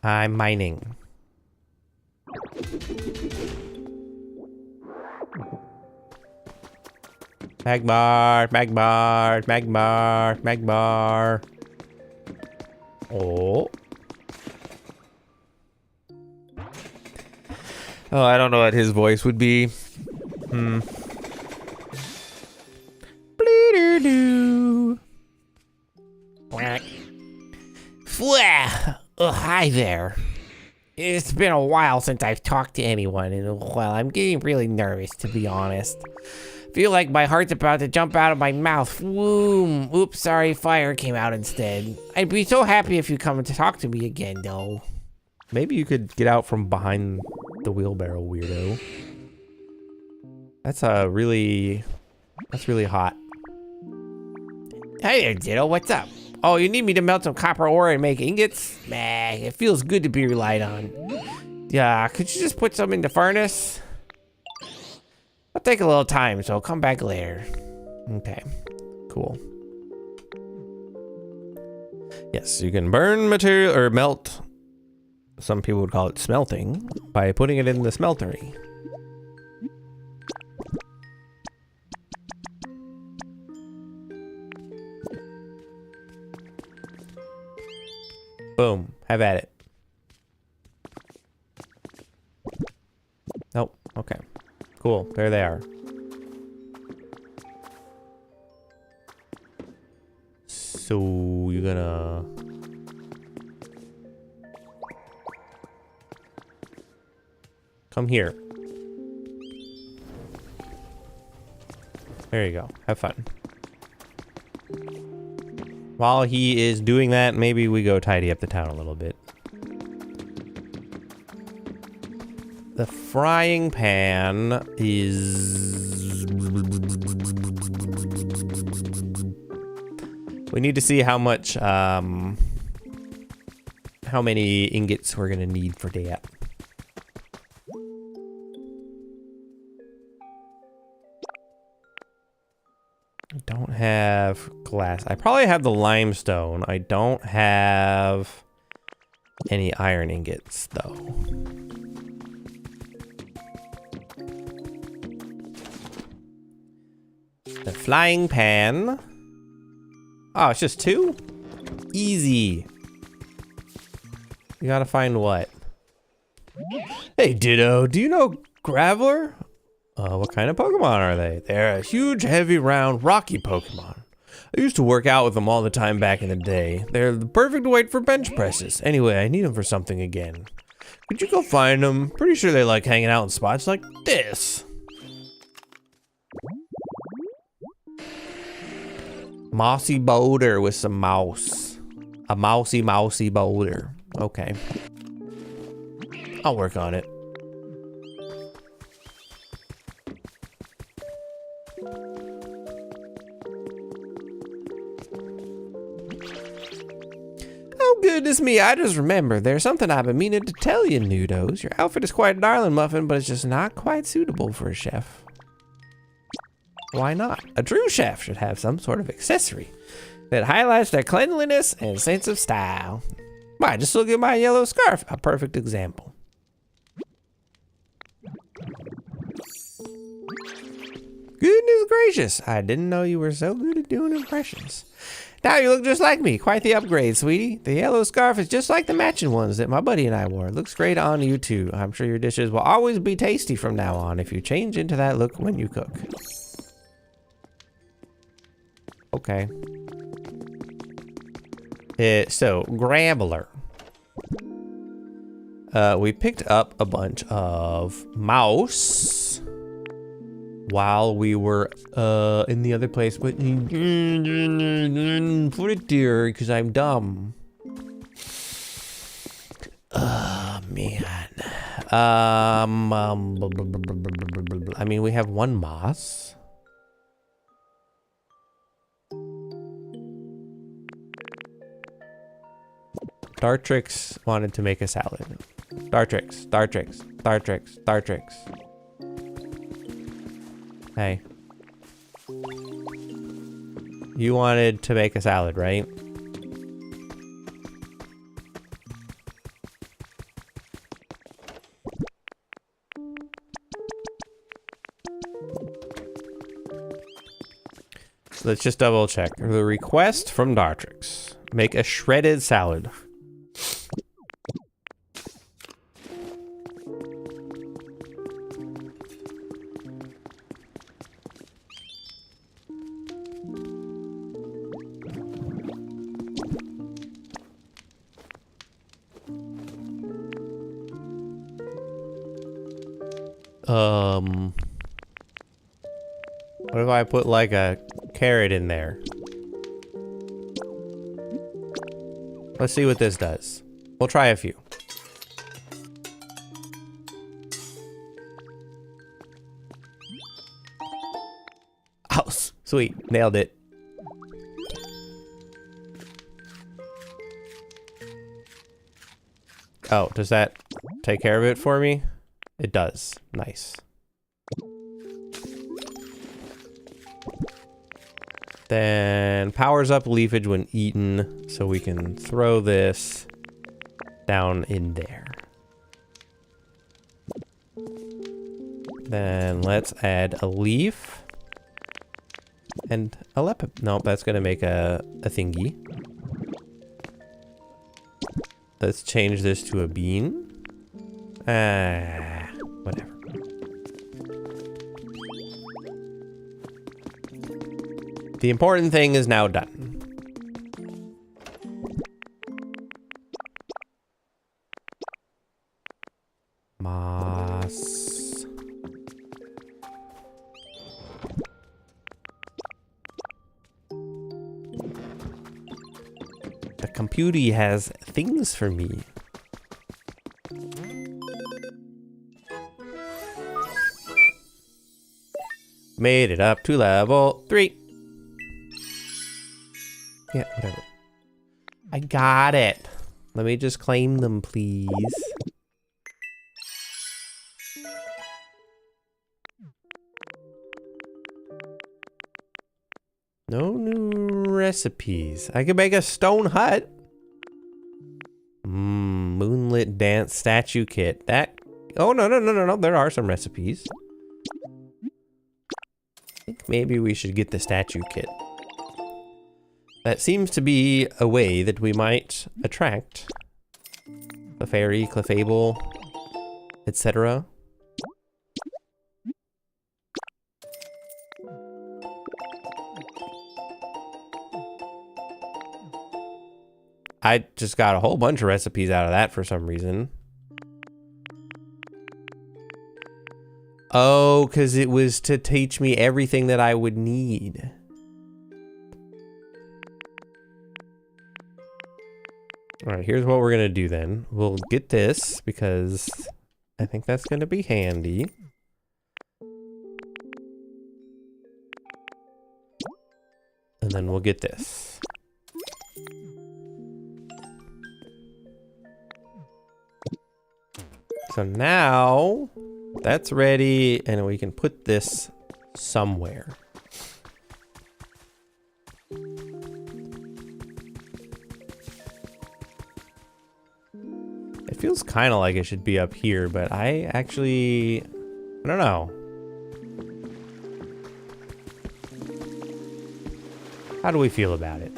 I'm mining. Magmar, Magmar, Magmar, Magmar. Oh. Oh, I don't know what his voice would be. Bleeder-doo. Oh, hi there. It's been a while since I've talked to anyone, and well, I'm getting really nervous, to be honest. Feel like my heart's about to jump out of my mouth. Boom. Oops, sorry, fire came out instead. I'd be so happy if you come to talk to me again, though. Maybe you could get out from behind the wheelbarrow, weirdo. That's really hot. Hey there, Ditto, what's up? Oh, you need me to melt some copper ore and make ingots? Nah, it feels good to be relied on. Yeah, could you just put some in the furnace? I'll take a little time, so I'll come back later. Okay, cool. Yes, you can burn material or melt. Some people would call it smelting by putting it in the smeltery. Boom, have at it. Nope, okay. Cool, there they are. So you're gonna... come here. There you go, have fun. While he is doing that, maybe we go tidy up the town a little bit. The frying pan is... we need to see how much, how many ingots we're gonna need for that. I don't have glass. I probably have the limestone. I don't have any iron ingots, though. The flying pan. Oh, it's just 2? Easy. You gotta find what? Hey, Ditto, do you know Graveler? What kind of Pokemon are they? They're a huge, heavy, round, rocky Pokemon. I used to work out with them all the time back in the day. They're the perfect weight for bench presses. Anyway, I need them for something again. Could you go find them? Pretty sure they like hanging out in spots like this. Mossy boulder with some mouse. A mousy boulder. Okay. I'll work on it. Oh, goodness me, I just remembered. There's something I've been meaning to tell you, Nudos. Your outfit is quite a darling, Muffin, but it's just not quite suitable for a chef. Why not? A true chef should have some sort of accessory that highlights their cleanliness and sense of style. Why, just look at my yellow scarf, a perfect example. Goodness gracious, I didn't know you were so good at doing impressions. Now you look just like me, quite the upgrade, sweetie. The yellow scarf is just like the matching ones that my buddy and I wore. It looks great on you too. I'm sure your dishes will always be tasty from now on if you change into that look when you cook. Okay. So, Graveler. We picked up a bunch of mouse while we were in the other place, but put it there because I'm dumb. Oh man. I mean, we have one moss. Dartrix wanted to make a salad. Dartrix. Hey. You wanted to make a salad, right? Let's just double check. The request from Dartrix. Make a shredded salad. What if I put like a carrot in there? Let's see what this does. We'll try a few. Sweet, nailed it. Oh, does that take care of it for me? It does. Nice. Then powers up leafage when eaten, so we can throw this down in there. Then let's add a leaf and a lepid. Nope, that's gonna make a thingy. Let's change this to a bean. Whatever. The important thing is now done. Moss. The computer has things for me. Made it up to level 3. Yeah, whatever. I got it. Let me just claim them, please. No new recipes. I can make a stone hut. Moonlit dance statue kit. That. Oh, no. There are some recipes. I think maybe we should get the statue kit. That seems to be a way that we might attract Clefairy, Clefable, etc. I just got a whole bunch of recipes out of that for some reason. Oh, because it was to teach me everything that I would need. All right, here's what we're going to do then. We'll get this because I think that's going to be handy. And then we'll get this. So now that's ready and we can put this somewhere. It feels kind of like it should be up here, but I don't know. How do we feel about it?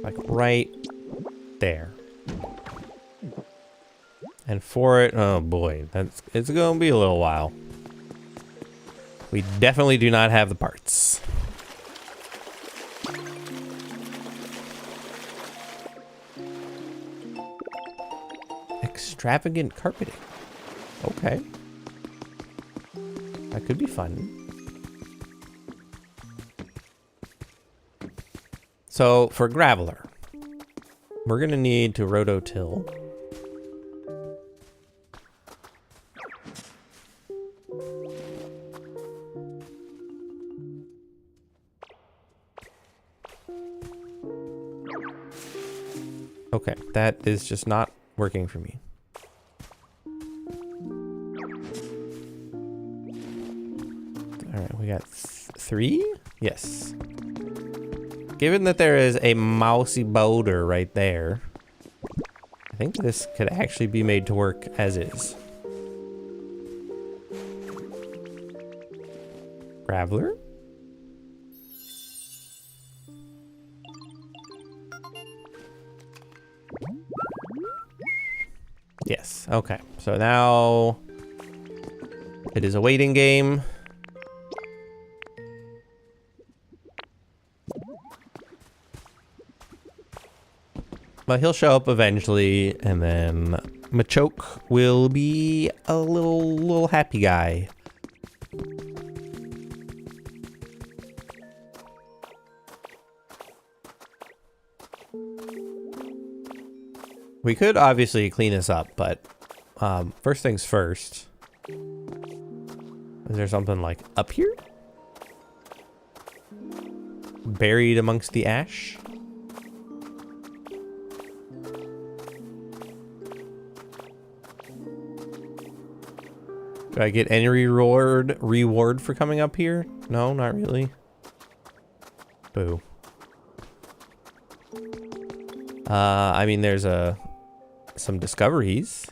Like right there. And for it, oh boy, it's gonna be a little while. We definitely do not have the parts. Extravagant carpeting. Okay. That could be fun. So for Graveler, we're gonna need to rototill. Okay, that is just not working for me. All right, we got 3? Yes. Given that there is a mousy boulder right there, I think this could actually be made to work as is. Graveler? Yes, okay. So now it is a waiting game. But he'll show up eventually, and then Machoke will be a little happy guy. We could obviously clean this up, but First things first. Is there something like up here? Buried amongst the ash? Do I get any reward for coming up here? No, not really. Boo. I mean, there's some discoveries.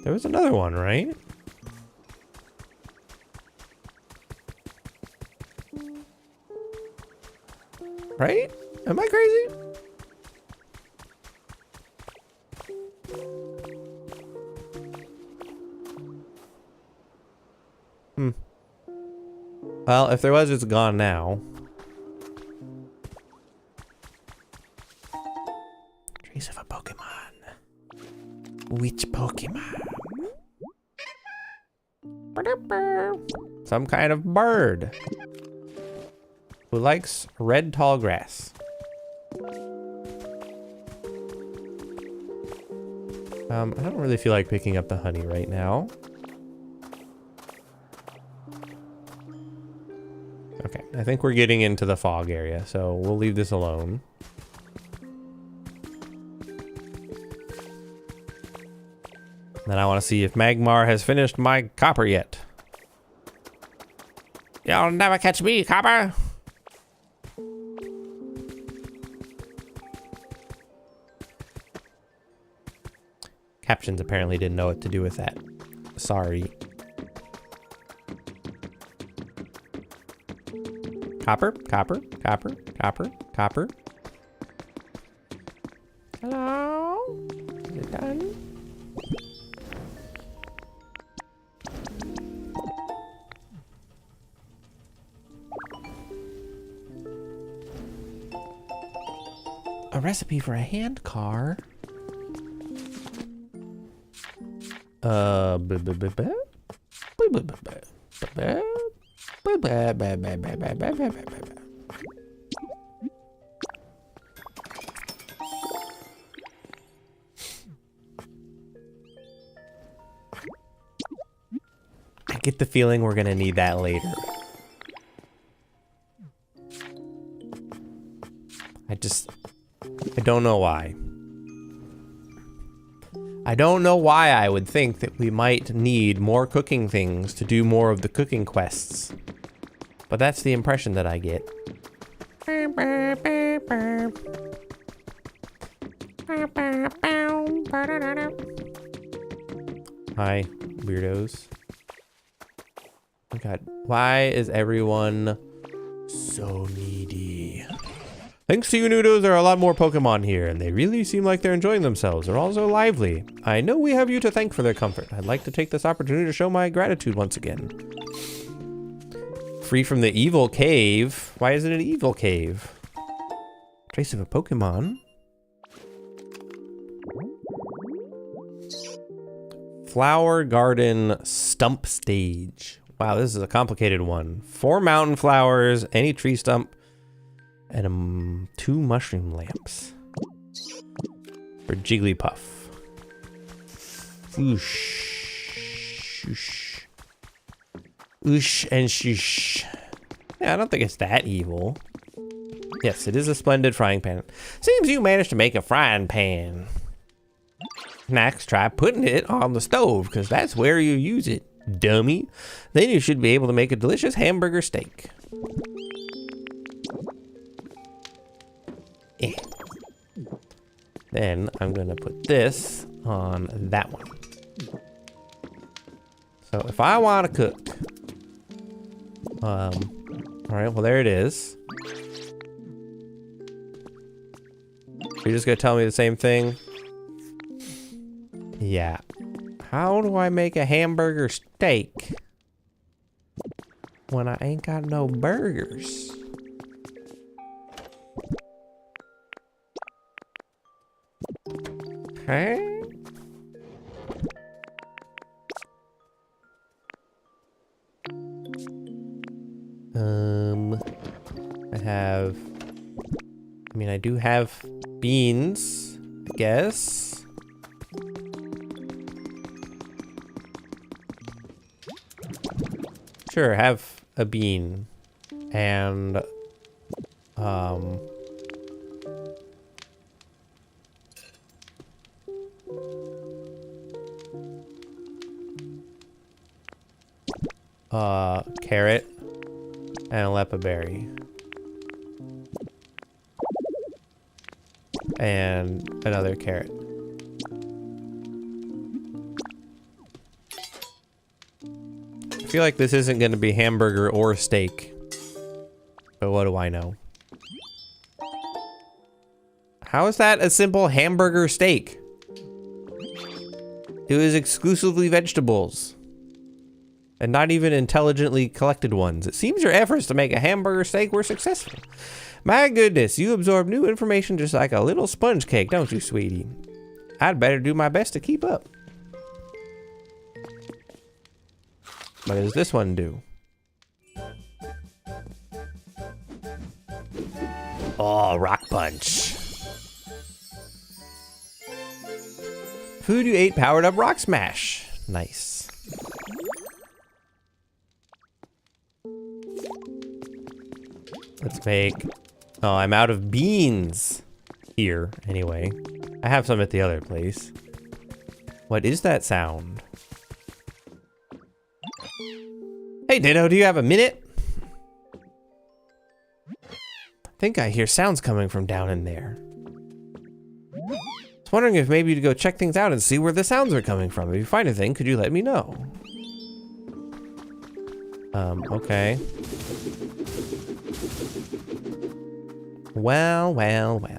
There was another one, right? Right? Am I crazy? Well, if there was, it's gone now. Trace of a Pokemon. Which Pokemon? Some kind of bird who likes red tall grass. I don't really feel like picking up the honey right now. Okay, I think we're getting into the fog area, so we'll leave this alone. Then I want to see if Magmar has finished my copper yet. You'll never catch me, copper. Captions apparently didn't know what to do with that. Sorry. Copper, copper, copper, copper, copper. Hello? Is it done? A recipe for a hand car. I get the feeling we're gonna need that later. I don't know why. I don't know why I would think that we might need more cooking things to do more of the cooking quests. But that's the impression that I get. Hi, weirdos. Oh god, why is everyone so needy? Thanks to you noodles, there are a lot more Pokemon here, and they really seem like they're enjoying themselves. They're all so lively. I know we have you to thank for their comfort. I'd like to take this opportunity to show my gratitude once again. Free from the evil cave. Why is it an evil cave? Trace of a Pokemon. Flower Garden Stump Stage. Wow, this is a complicated one. 4 mountain flowers, any tree stump, and 2 mushroom lamps for Jigglypuff. Oosh. Oosh. Oosh and shoosh. Yeah, I don't think it's that evil. Yes, it is a splendid frying pan. Seems you managed to make a frying pan. Next, try putting it on the stove, because that's where you use it, dummy. Then you should be able to make a delicious hamburger steak. Eh. Then I'm gonna put this on that one. So if I want to cook, all right, well there it is. You're just gonna tell me the same thing? Yeah. How do I make a hamburger steak when I ain't got no burgers? Okay. I do have beans, I guess. Sure, have a bean. And, carrot and a lepa berry. And another carrot. I feel like this isn't going to be hamburger or steak. But what do I know? How is that a simple hamburger steak? It was exclusively vegetables. And not even intelligently collected ones. It seems your efforts to make a hamburger steak were successful. My goodness, you absorb new information just like a little sponge cake, don't you, sweetie? I'd better do my best to keep up. What does this one do? Oh, rock punch. Food you ate powered up rock smash. Nice. Let's make... Oh, I'm out of beans here, anyway. I have some at the other place. What is that sound? Hey, Ditto, do you have a minute? I think I hear sounds coming from down in there. I was wondering if maybe you'd go check things out and see where the sounds are coming from. If you find a thing, could you let me know? Okay. Well, well, well.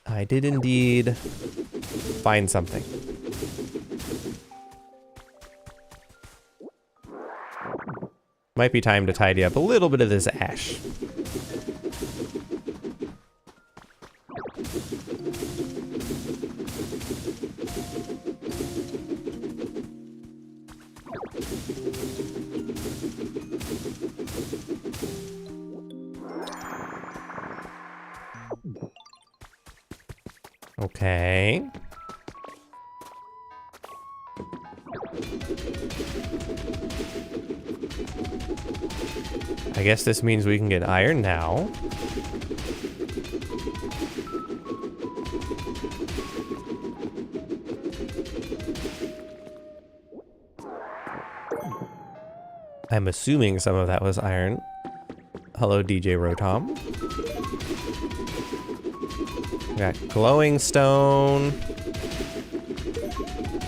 I did indeed find something. Might be time to tidy up a little bit of this ash. Okay. I guess this means we can get iron now. I'm assuming some of that was iron. Hello, DJ Rotom. We got glowing stone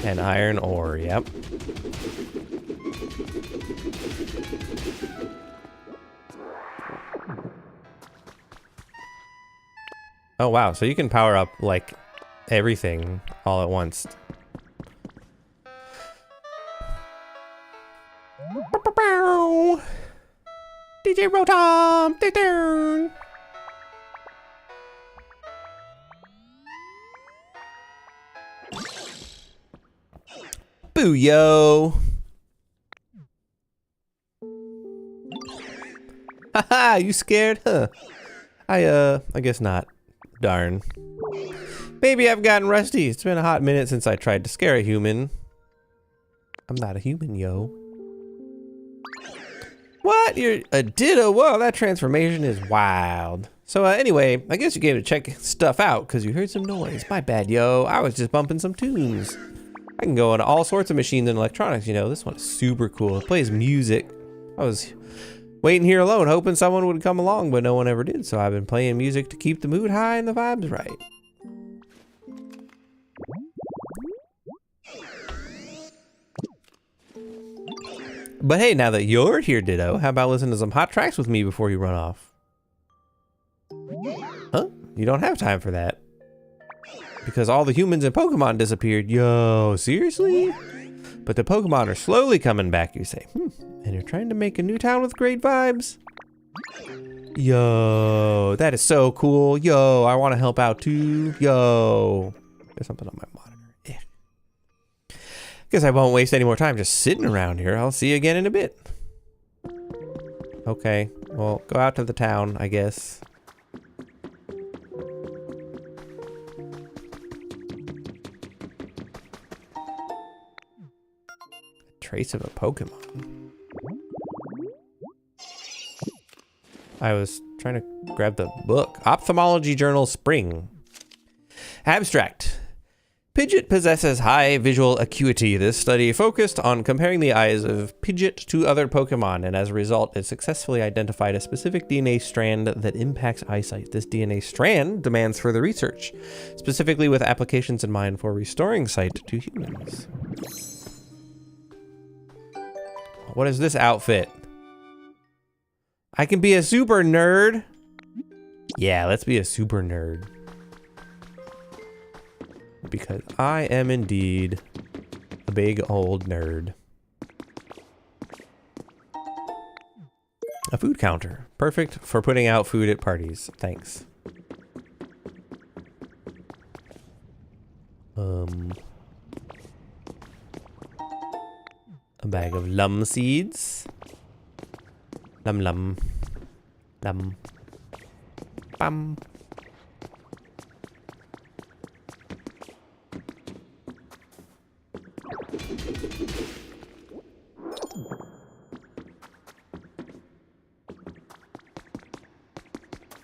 and iron ore, yep. Oh wow, so you can power up like everything all at once. DJ Rotom! Booyah! Haha, you scared? Huh. I guess not. Darn. Maybe I've gotten rusty. It's been a hot minute since I tried to scare a human. I'm not a human, yo. What? You're a Ditto? Whoa, that transformation is wild. So anyway, I guess you came to check stuff out because you heard some noise. My bad, yo. I was just bumping some tunes. I can go on all sorts of machines and electronics, you know. This one is super cool. It plays music. I was waiting here alone, hoping someone would come along, but no one ever did. So I've been playing music to keep the mood high and the vibes right. But hey, now that you're here, Ditto, how about listening to some hot tracks with me before you run off? Huh? You don't have time for that. Because all the humans and Pokemon disappeared. Yo, seriously? But the Pokemon are slowly coming back, you say. And you're trying to make a new town with great vibes? Yo, that is so cool. Yo, I want to help out too. Yo. There's something on my monitor. Yeah. Guess I won't waste any more time just sitting around here. I'll see you again in a bit. Okay, well, go out to the town, I guess. Trace of a Pokemon. I was trying to grab the book. Ophthalmology Journal Spring. Abstract. Pidgeot possesses high visual acuity. This study focused on comparing the eyes of Pidgeot to other Pokemon, and as a result, it successfully identified a specific DNA strand that impacts eyesight. This DNA strand demands further research, specifically with applications in mind for restoring sight to humans. What is this outfit? I can be a super nerd. Yeah, let's be a super nerd. Because I am indeed a big old nerd. A food counter. Perfect for putting out food at parties. Thanks. A bag of lum seeds. Lum lum. Lum. Bum.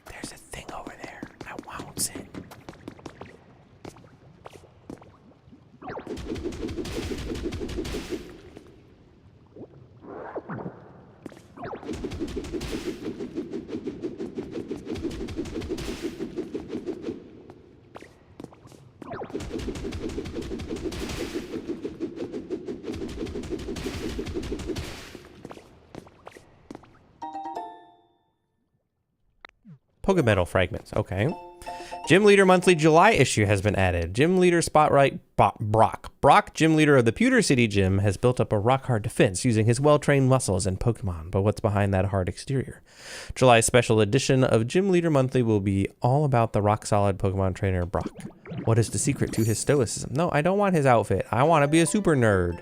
There's a thing over there. I want it. Pokemetal fragments. Okay. Gym Leader Monthly July issue has been added. Gym Leader Spotlight Brock. Brock, Gym Leader of the Pewter City Gym, has built up a rock-hard defense using his well-trained muscles and Pokemon. But what's behind that hard exterior? July's special edition of Gym Leader Monthly will be all about the rock-solid Pokemon trainer Brock. What is the secret to his stoicism? No, I don't want his outfit. I want to be a super nerd.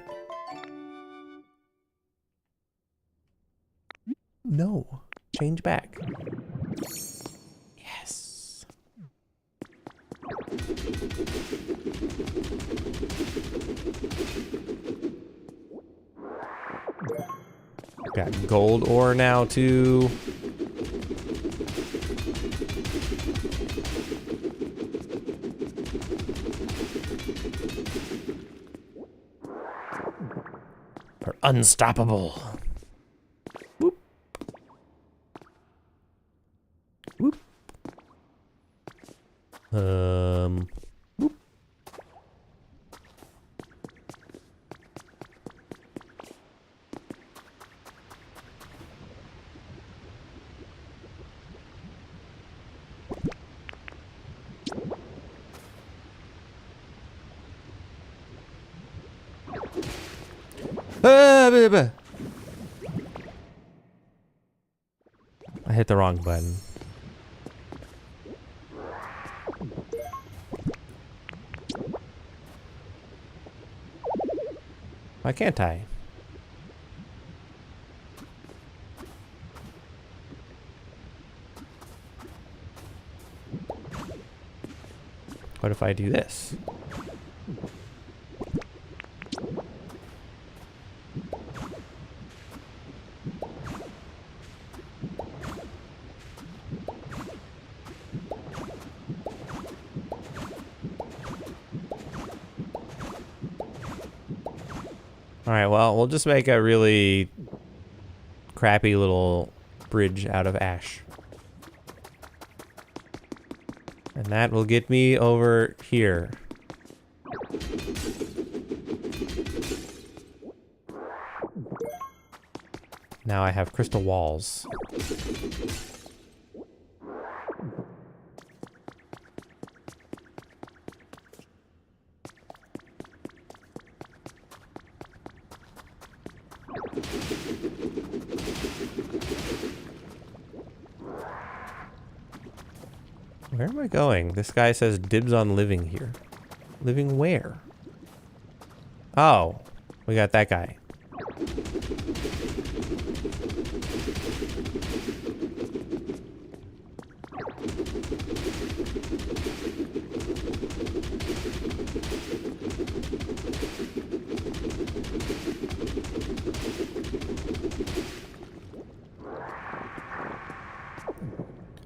No. Change back. Yes. Got gold ore now too. We're unstoppable. Whoop. Whoop. Whoop. I hit the wrong button. Why can't I? What if I do this? Alright, well, we'll just make a really crappy little bridge out of ash. And that will get me over here. Now I have crystal walls. Where am I going? This guy says dibs on living here. Living where? Oh, we got that guy.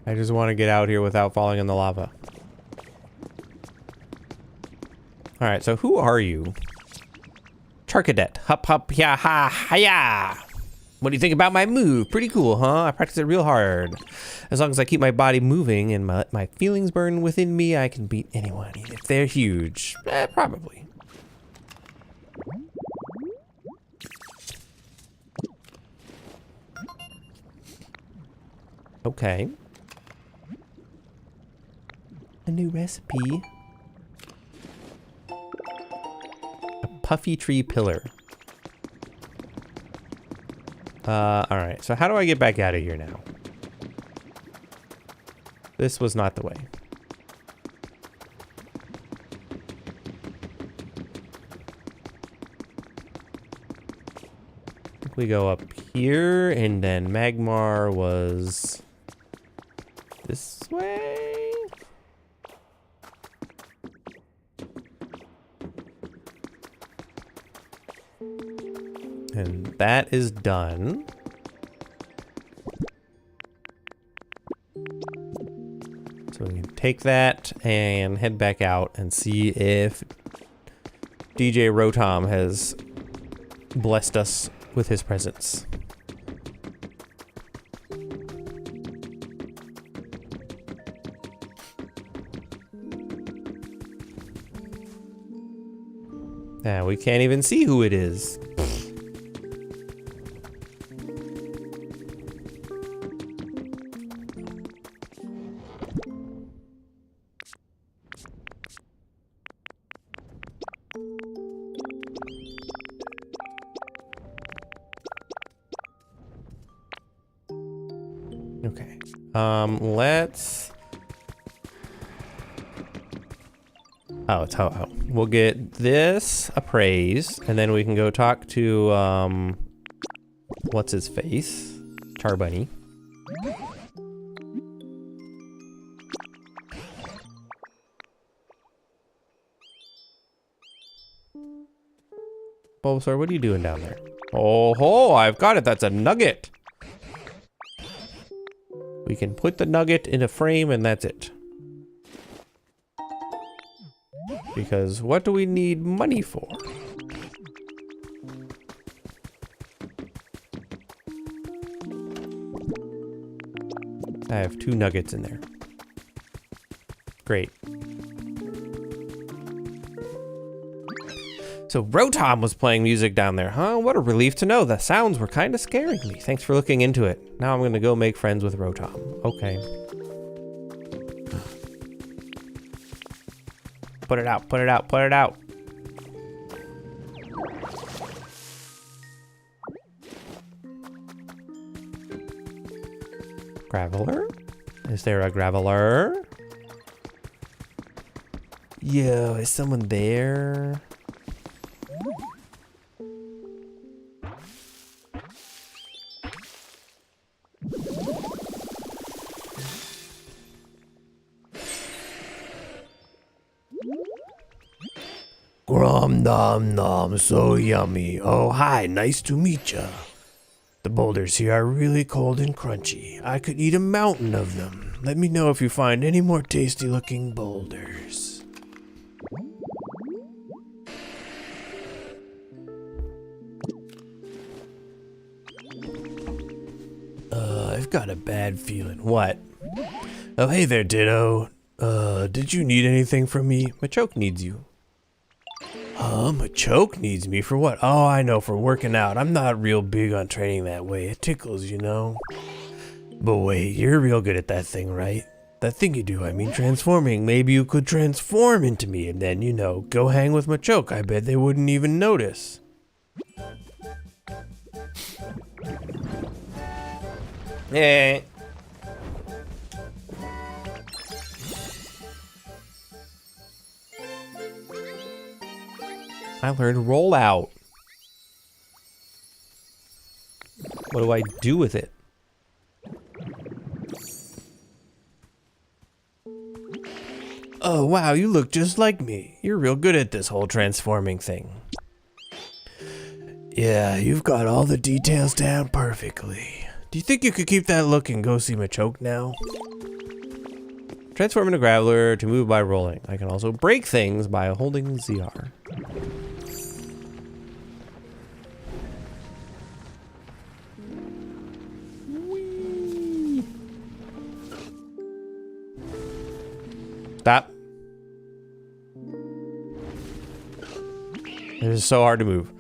I just want to get out here without falling in the lava. Alright, so who are you? Charcadet. Hup hup ya ha ha ya. What do you think about my move? Pretty cool, huh? I practice it real hard. As long as I keep my body moving and my feelings burn within me, I can beat anyone, even if they're huge. Probably. Okay. A new recipe. A puffy tree pillar. Alright, so how do I get back out of here now? This was not the way. I think we go up here, and then Magmar was this way? And that is done. So we can take that and head back out and see if DJ Rotom has blessed us with his presence. Now we can't even see who it is. Okay. Let's... Oh, it's Ho-Ho. We'll get this appraised, and then we can go talk to, what's his face? Charbunny. Bulbasaur, what are you doing down there? Oh ho, I've got it. That's a nugget. We can put the nugget in a frame and that's it. Because what do we need money for? I have 2 nuggets in there. Great. So Rotom was playing music down there, huh? What a relief to know. The sounds were kind of scaring me. Thanks for looking into it. Now I'm gonna go make friends with Rotom. Okay. Put it out, put it out, put it out. Graveler? Is there a Graveler? Yo, is someone there? Grom nom nom, so yummy. Oh, hi, nice to meet ya. The boulders here are really cold and crunchy. I could eat a mountain of them. Let me know if you find any more tasty looking boulders. I've got a bad feeling. What? Oh, hey there, Ditto. Did you need anything from me? Machoke needs you. Machoke needs me for what? Oh, I know, for working out. I'm not real big on training that way. It tickles, you know. But wait, you're real good at that thing, right? That thing you do, I mean transforming. Maybe you could transform into me and then, you know, go hang with Machoke. I bet they wouldn't even notice. I learned roll out. What do I do with it? Oh, wow, you look just like me. You're real good at this whole transforming thing. Yeah, you've got all the details down perfectly. Do you think you could keep that look and go see Machoke now? Transform into Graveler to move by rolling. I can also break things by holding ZR. Whee! Stop. This is so hard to move.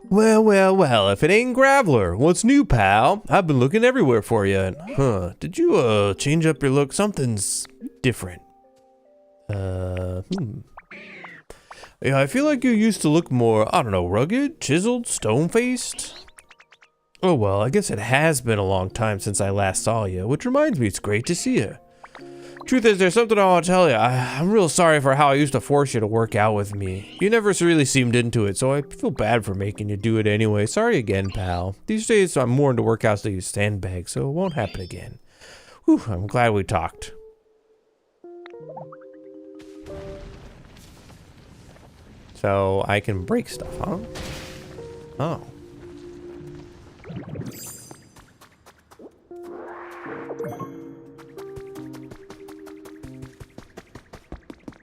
Well, well, well, if it ain't Graveler, what's new, pal? I've been looking everywhere for you. Huh, did you, change up your look? Something's different. Yeah, I feel like you used to look more, I don't know, rugged, chiseled, stone-faced? Oh, well, I guess it has been a long time since I last saw you, which reminds me it's great to see you. Truth is, there's something I want to tell you. I'm real sorry for how I used to force you to work out with me. You never really seemed into it, so I feel bad for making you do it anyway. Sorry again, pal. These days, I'm more into workouts that use sandbags, so it won't happen again. Whew, I'm glad we talked. So, I can break stuff, huh? Oh.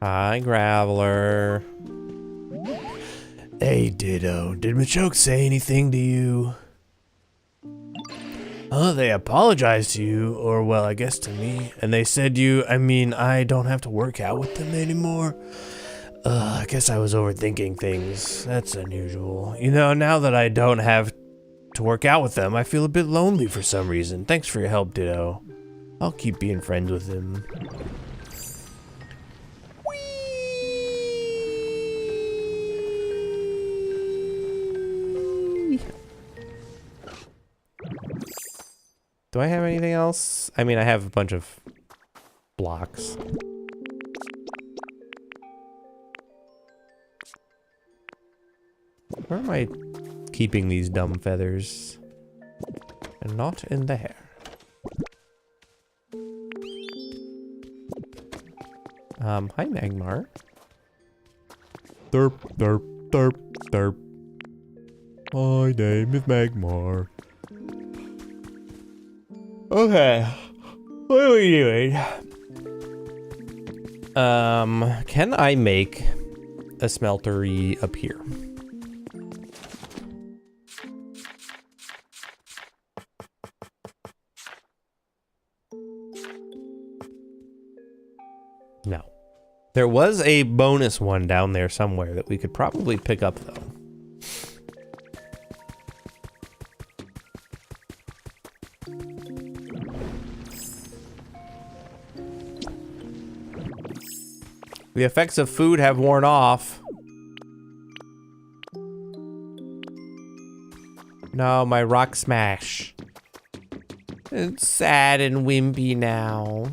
Hi, Graveler. Hey, Ditto. Did Machoke say anything to you? Oh, they apologized to you, or well, I guess to me. And they said I don't have to work out with them anymore. I guess I was overthinking things. That's unusual. You know, now that I don't have to work out with them, I feel a bit lonely for some reason. Thanks for your help, Ditto. I'll keep being friends with him. Do I have anything else? I mean, I have a bunch of blocks. Where am I keeping these dumb feathers? And not in there. Hi, Magmar. Derp, derp, derp, derp. My name is Magmar. Okay, what are we doing? Can I make a smeltery appear? No. There was a bonus one down there somewhere that we could probably pick up, though. The effects of food have worn off. No, my rock smash. It's sad and wimpy now.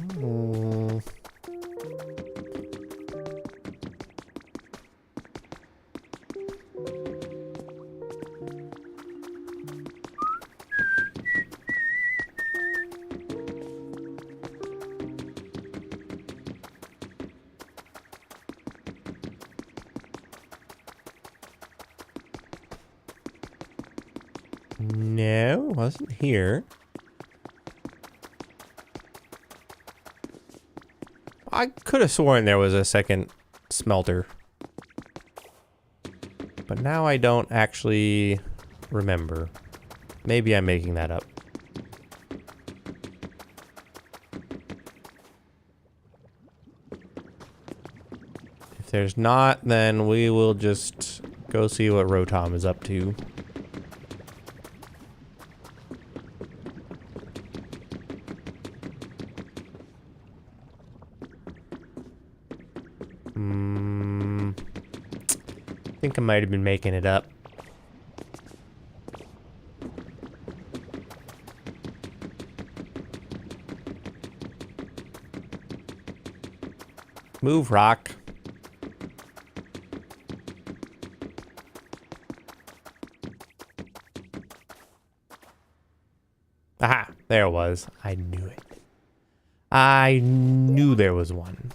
No, it wasn't here. I could have sworn there was a second smelter. But now I don't actually remember. Maybe I'm making that up. If there's not, then we will just go see what Rotom is up to. I think I might have been making it up. Move, rock. There it was. I knew it. I knew there was one.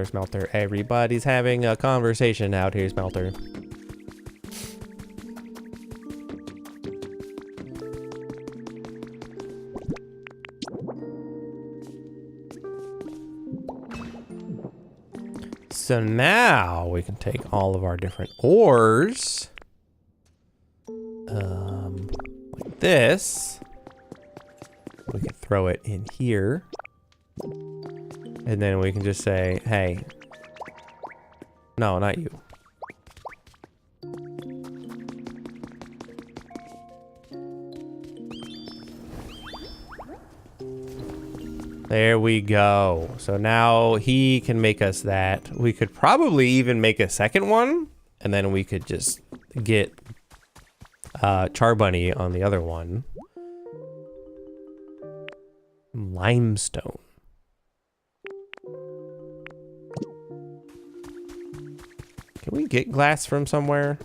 Smelter. Everybody's having a conversation out here, Smelter. So now we can take all of our different ores. Like this. We can throw it in here. And then we can just say, hey. No, not you. There we go. So now he can make us that. We could probably even make a second one. And then we could just get Charbunny on the other one. Limestone. Can we get glass from somewhere?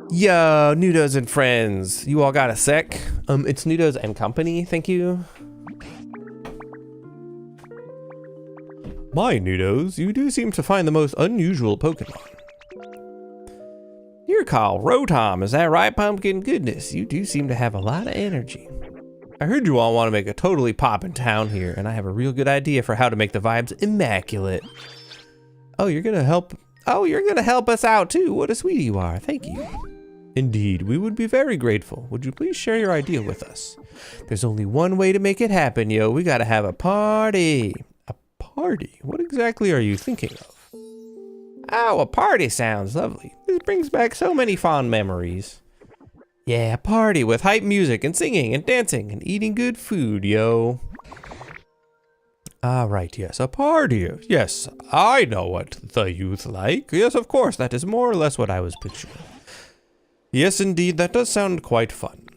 Yo, Nudos and friends. You all got a sec? It's Nudos and company, thank you. My Nudos, you do seem to find the most unusual Pokemon. You're called Rotom, is that right, Pumpkin? Goodness, you do seem to have a lot of energy. I heard you all want to make a totally poppin' town here, and I have a real good idea for how to make the vibes immaculate. Oh, you're gonna help us out too. What a sweetie you are. Thank you. Indeed, we would be very grateful. Would you please share your idea with us? There's only one way to make it happen, yo. We gotta have a party. A party? What exactly are you thinking of? Oh, a party sounds lovely. This brings back so many fond memories. Yeah, a party with hype music and singing and dancing and eating good food, yo. Ah, right, yes, a party. Yes, I know what the youth like. Yes, of course, that is more or less what I was picturing. Yes, indeed, that does sound quite fun.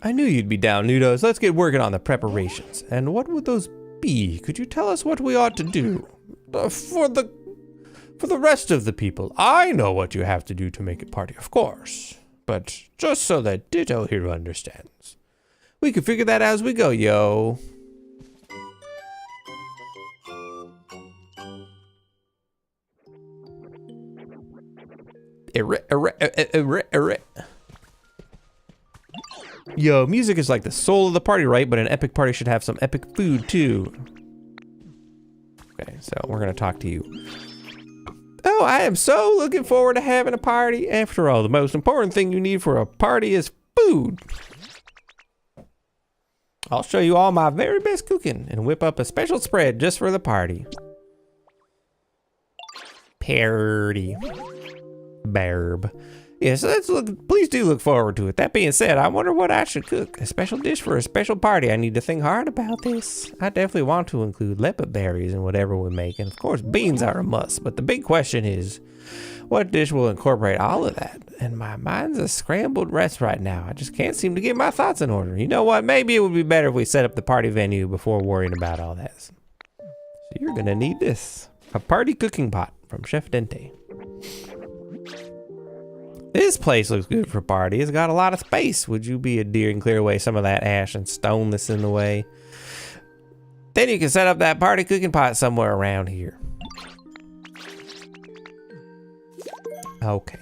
I knew you'd be down, Nudos. Let's get working on the preparations. And what would those be? Could you tell us what we ought to do? For the rest of the people, I know what you have to do to make a party, of course. But just so that Ditto here understands. We can figure that out as we go, yo. Yo, music is like the soul of the party, right? But an epic party should have some epic food, too. Okay, so we're gonna talk to you. Oh, I am so looking forward to having a party. After all, the most important thing you need for a party is food. I'll show you all my very best cooking and whip up a special spread just for the party. Party. Barb. Yes, please do look forward to it. That being said, I wonder what I should cook. A special dish for a special party. I need to think hard about this. I definitely want to include leopard berries in whatever we make. And of course, beans are a must. But the big question is, what dish will incorporate all of that? And my mind's a scrambled mess right now. I just can't seem to get my thoughts in order. You know what? Maybe it would be better if we set up the party venue before worrying about all that. So you're gonna need this. A party cooking pot from Chef Dente. This place looks good for a party. It's got a lot of space. Would you be a dear and clear away some of that ash and stone that's in the way? Then you can set up that party cooking pot somewhere around here. Okay.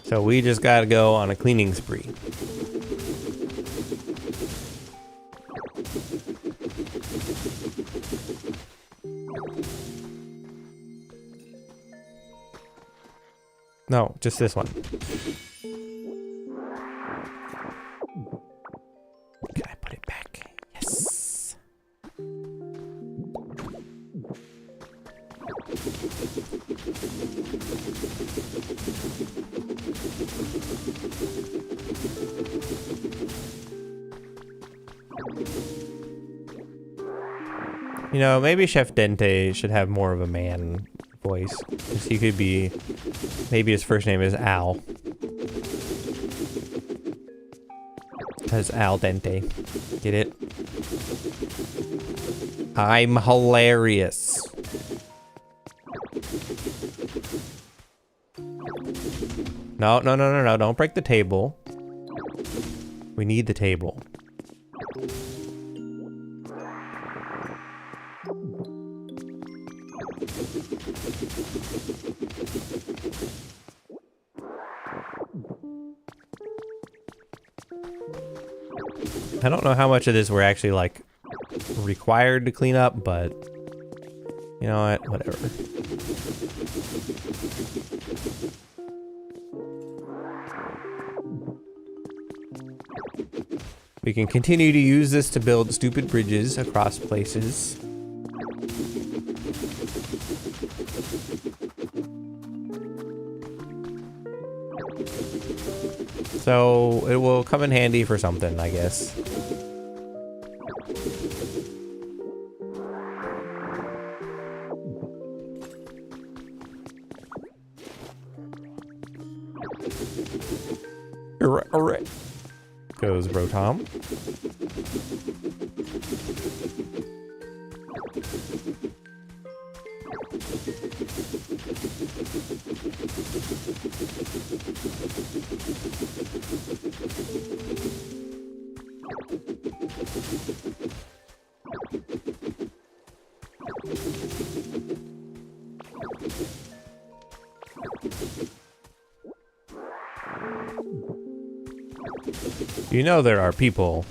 So we just gotta go on a cleaning spree. No, just this one. Can I put it back? Yes. You know, maybe Chef Dente should have more of a man voice. Because he could be... Maybe his first name is Al. Because Al Dente. Get it? I'm hilarious. No, no, no, no, no. Don't break the table. We need the table. I don't know how much of this we're actually, like, required to clean up, but you know what? Whatever. We can continue to use this to build stupid bridges across places. So it will come in handy for something, I guess. Alright. Goes Bro Tom. You know there are people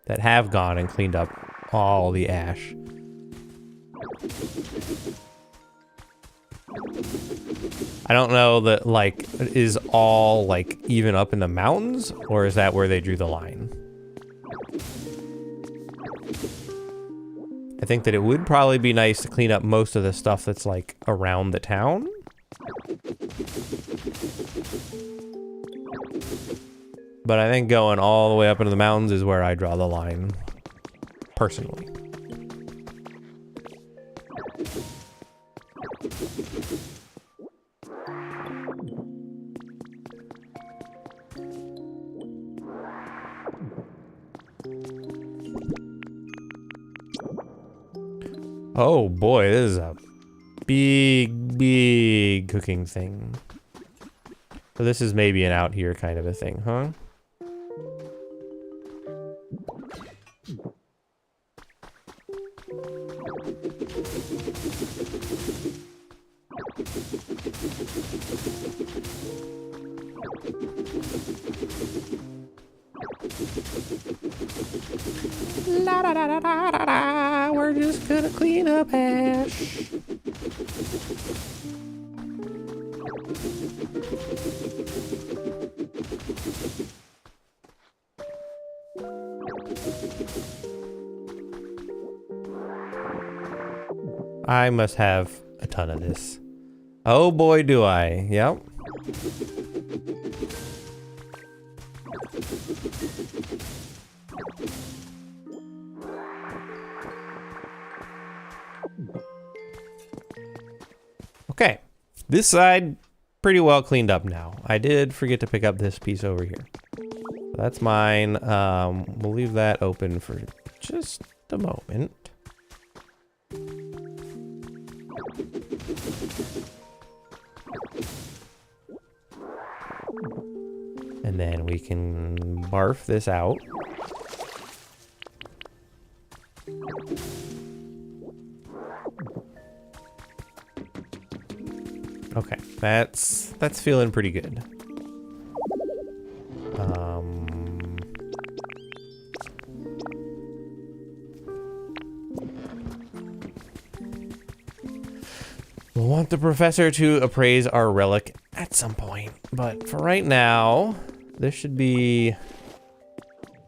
that have gone and cleaned up all the ash. I don't know that, like, is all, like, even up in the mountains, or is that where they drew the line? I think that it would probably be nice to clean up most of the stuff that's, like, around the town. But I think going all the way up into the mountains is where I draw the line, personally. Oh boy, this is a big cooking thing. So this is maybe an out here kind of a thing, huh? La da da da da da da. We're just gonna clean up ash. I must have a ton of this. Oh boy, do I. Yep. Okay, this side pretty well cleaned up now. I did forget to pick up this piece over here. That's mine. We'll leave that open for just a moment. And then we can barf this out. Okay, that's feeling pretty good. We'll want the professor to appraise our relic at some point, but for right now, this should be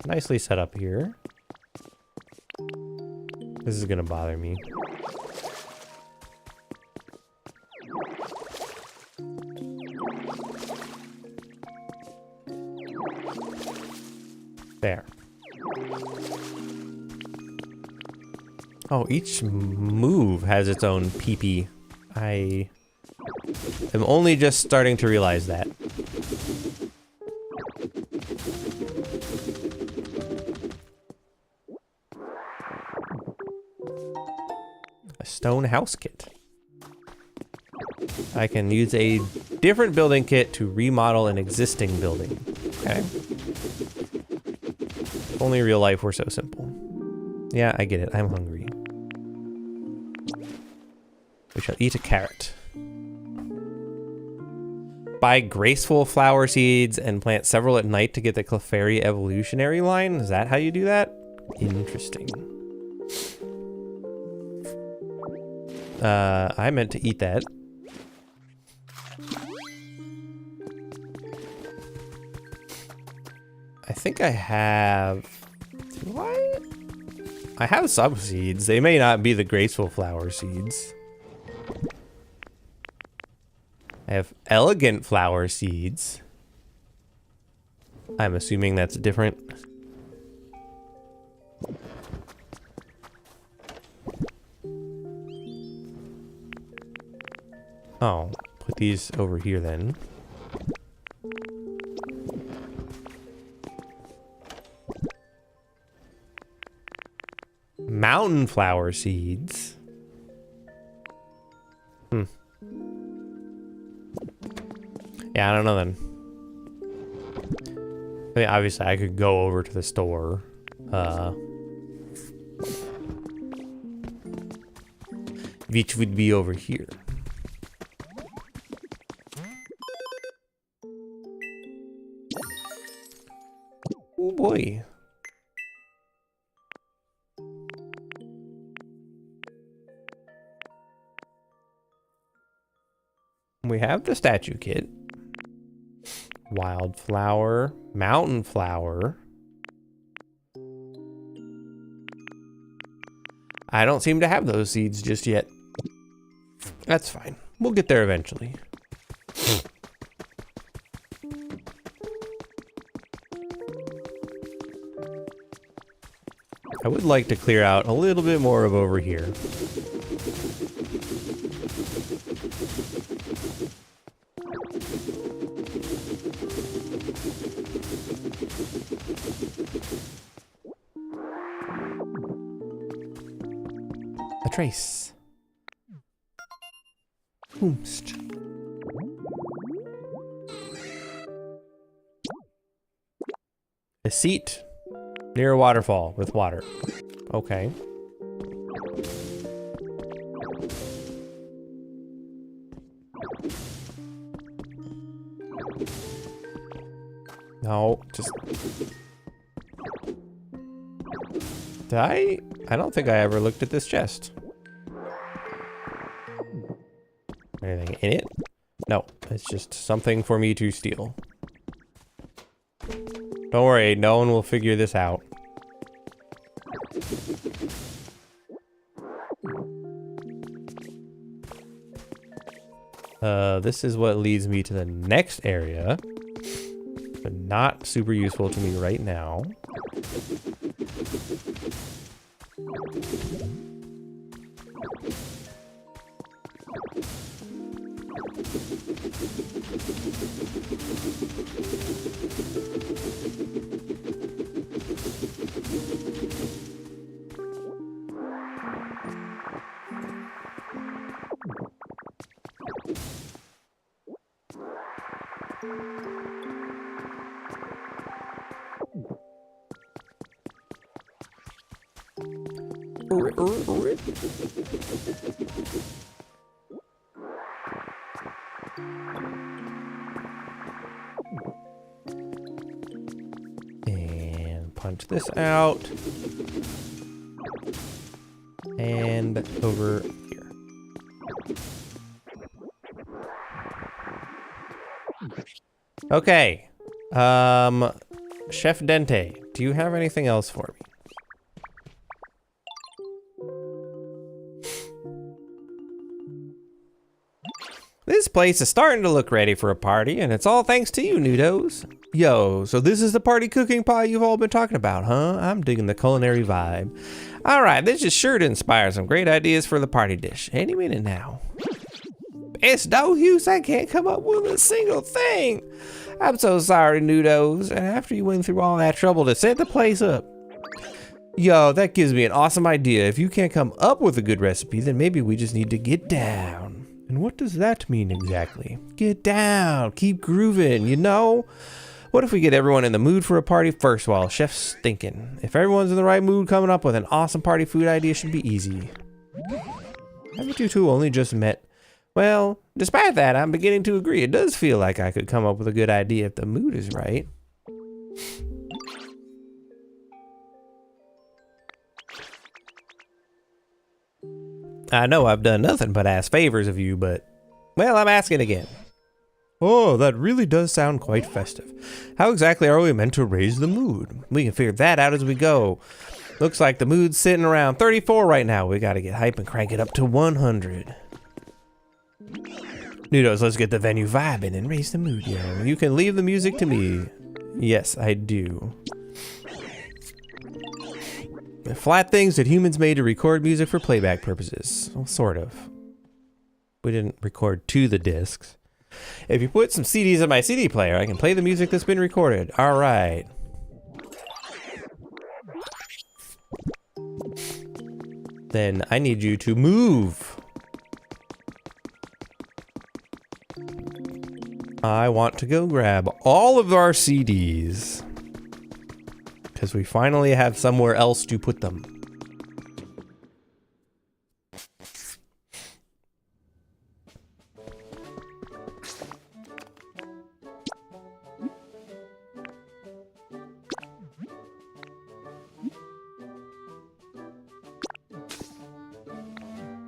nicely set up here. This is gonna bother me. There. Oh, each move has its own PP. I am only just starting to realize that. A stone house kit. I can use a different building kit to remodel an existing building. Okay. If only real life were so simple. Yeah, I get it. I'm hungry. We shall eat a carrot. Buy graceful flower seeds and plant several at night to get the Clefairy evolutionary line. Is that how you do that? Interesting. I meant to eat that. I think I have... Do I? I have some seeds. They may not be the graceful flower seeds. I have elegant flower seeds. I'm assuming that's different. Oh, put these over here then. Mountain flower seeds. Yeah, I don't know then. I mean, obviously I could go over to the store. Which would be over here. Oh boy. We have the statue kit. Wildflower, mountain flower. I don't seem to have those seeds just yet. That's fine. We'll get there eventually. I would like to clear out a little bit more of over here. A trace. Oomst. A seat near a waterfall with water. Okay. No, just... Did I? I don't think I ever looked at this chest. Anything in it? No, it's just something for me to steal. Don't worry, no one will figure this out. This is what leads me to the next area, but not super useful to me right now. And punch this out. And over here. Okay. Chef Dente, do you have anything else for me? This place is starting to look ready for a party, and it's all thanks to you, Nudos. Yo, so this is the party cooking pot you've all been talking about, huh? I'm digging the culinary vibe. All right, this is sure to inspire some great ideas for the party dish. Any minute now. It's no use, I can't come up with a single thing. I'm so sorry, Nudos. And after you went through all that trouble to set the place up. Yo, that gives me an awesome idea. If you can't come up with a good recipe, then maybe we just need to get down. And what does that mean exactly? Get down, keep grooving, you know? What if we get everyone in the mood for a party first while chef's thinking? If everyone's in the right mood, coming up with an awesome party food idea should be easy. Haven't you two only just met? Well, despite that, I'm beginning to agree. It does feel like I could come up with a good idea if the mood is right. I know I've done nothing but ask favors of you, but, well, I'm asking again. Oh, that really does sound quite festive. How exactly are we meant to raise the mood? We can figure that out as we go. Looks like the mood's sitting around 34 right now. We gotta get hype and crank it up to 100. Nudos, let's get the venue vibing and raise the mood, yo. You can leave the music to me. Yes, I do. Flat things that humans made to record music for playback purposes. Well, sort of. We didn't record to the discs. If you put some CDs in my CD player, I can play the music that's been recorded. All right. Then I need you to move. I want to go grab all of our CDs. Because we finally have somewhere else to put them.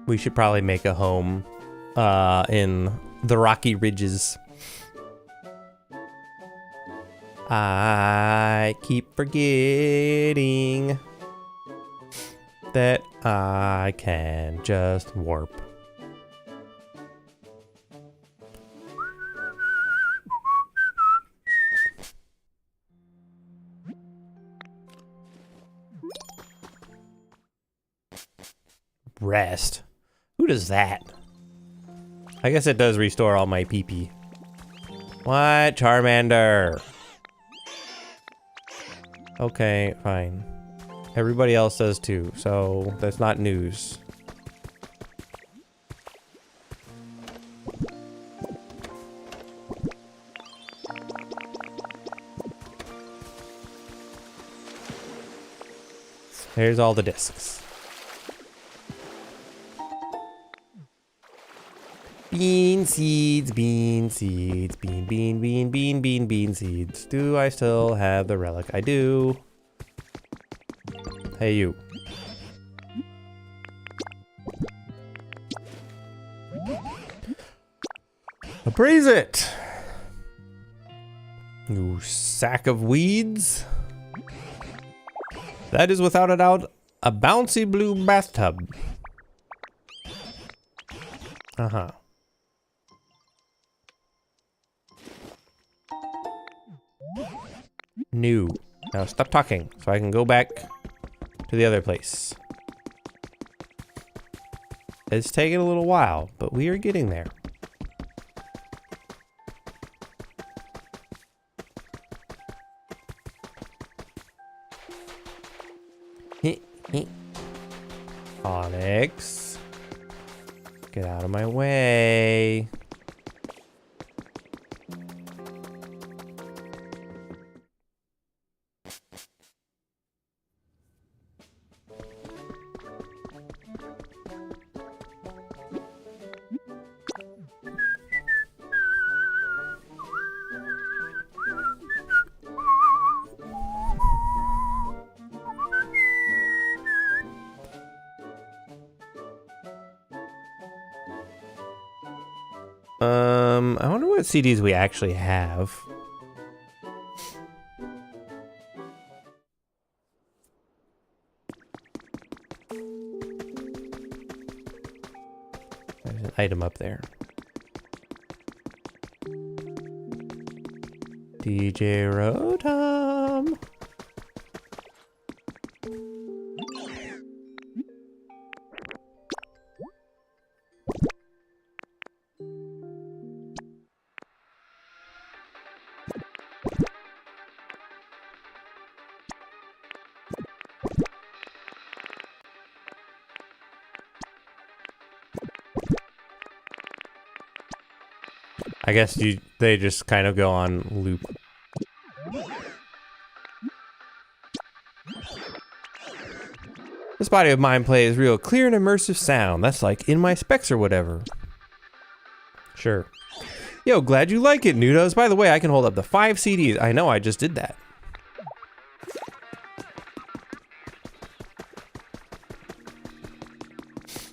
We should probably make a home in the Rocky Ridges. I keep forgetting that I can just warp. Rest. Who does that? I guess it does restore all my PP. What? Charmander. Okay, fine. Everybody else does too, so that's not news. Here's all the discs. Bean seeds, bean seeds, bean seeds. Do I still have the relic? I do. Hey, you. Appraise it! You sack of weeds. That is without a doubt a bouncy blue bathtub. Uh-huh. New. Now stop talking so I can go back to the other place. It's taking a little while, but we are getting there. Onyx. Get out of my way. I wonder what CDs we actually have. There's an item up there. DJ Rotom. I guess they just kind of go on loop. This body of mine plays real clear and immersive sound. That's like in my specs or whatever. Sure. Yo, glad you like it, Nudos. By the way, I can hold up to 5 CDs. I know, I just did that.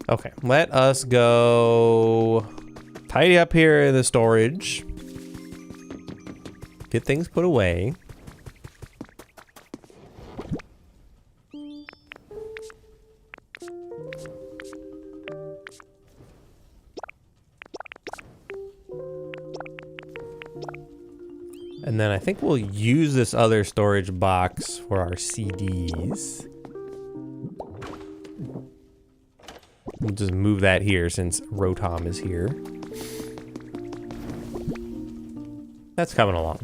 Okay, let us go tidy up here in the storage. Get things put away. And then I think we'll use this other storage box for our CDs. We'll just move that here since Rotom is here. That's coming along.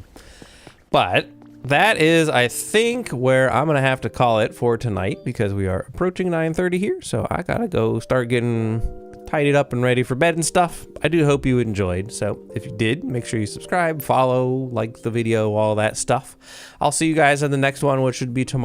But that is, I think, where I'm gonna have to call it for tonight because we are approaching 9:30 here. So I gotta go start getting tidied up and ready for bed and stuff. I do hope you enjoyed. So if you did, make sure you subscribe, follow, like the video, all that stuff. I'll see you guys in the next one, which should be tomorrow.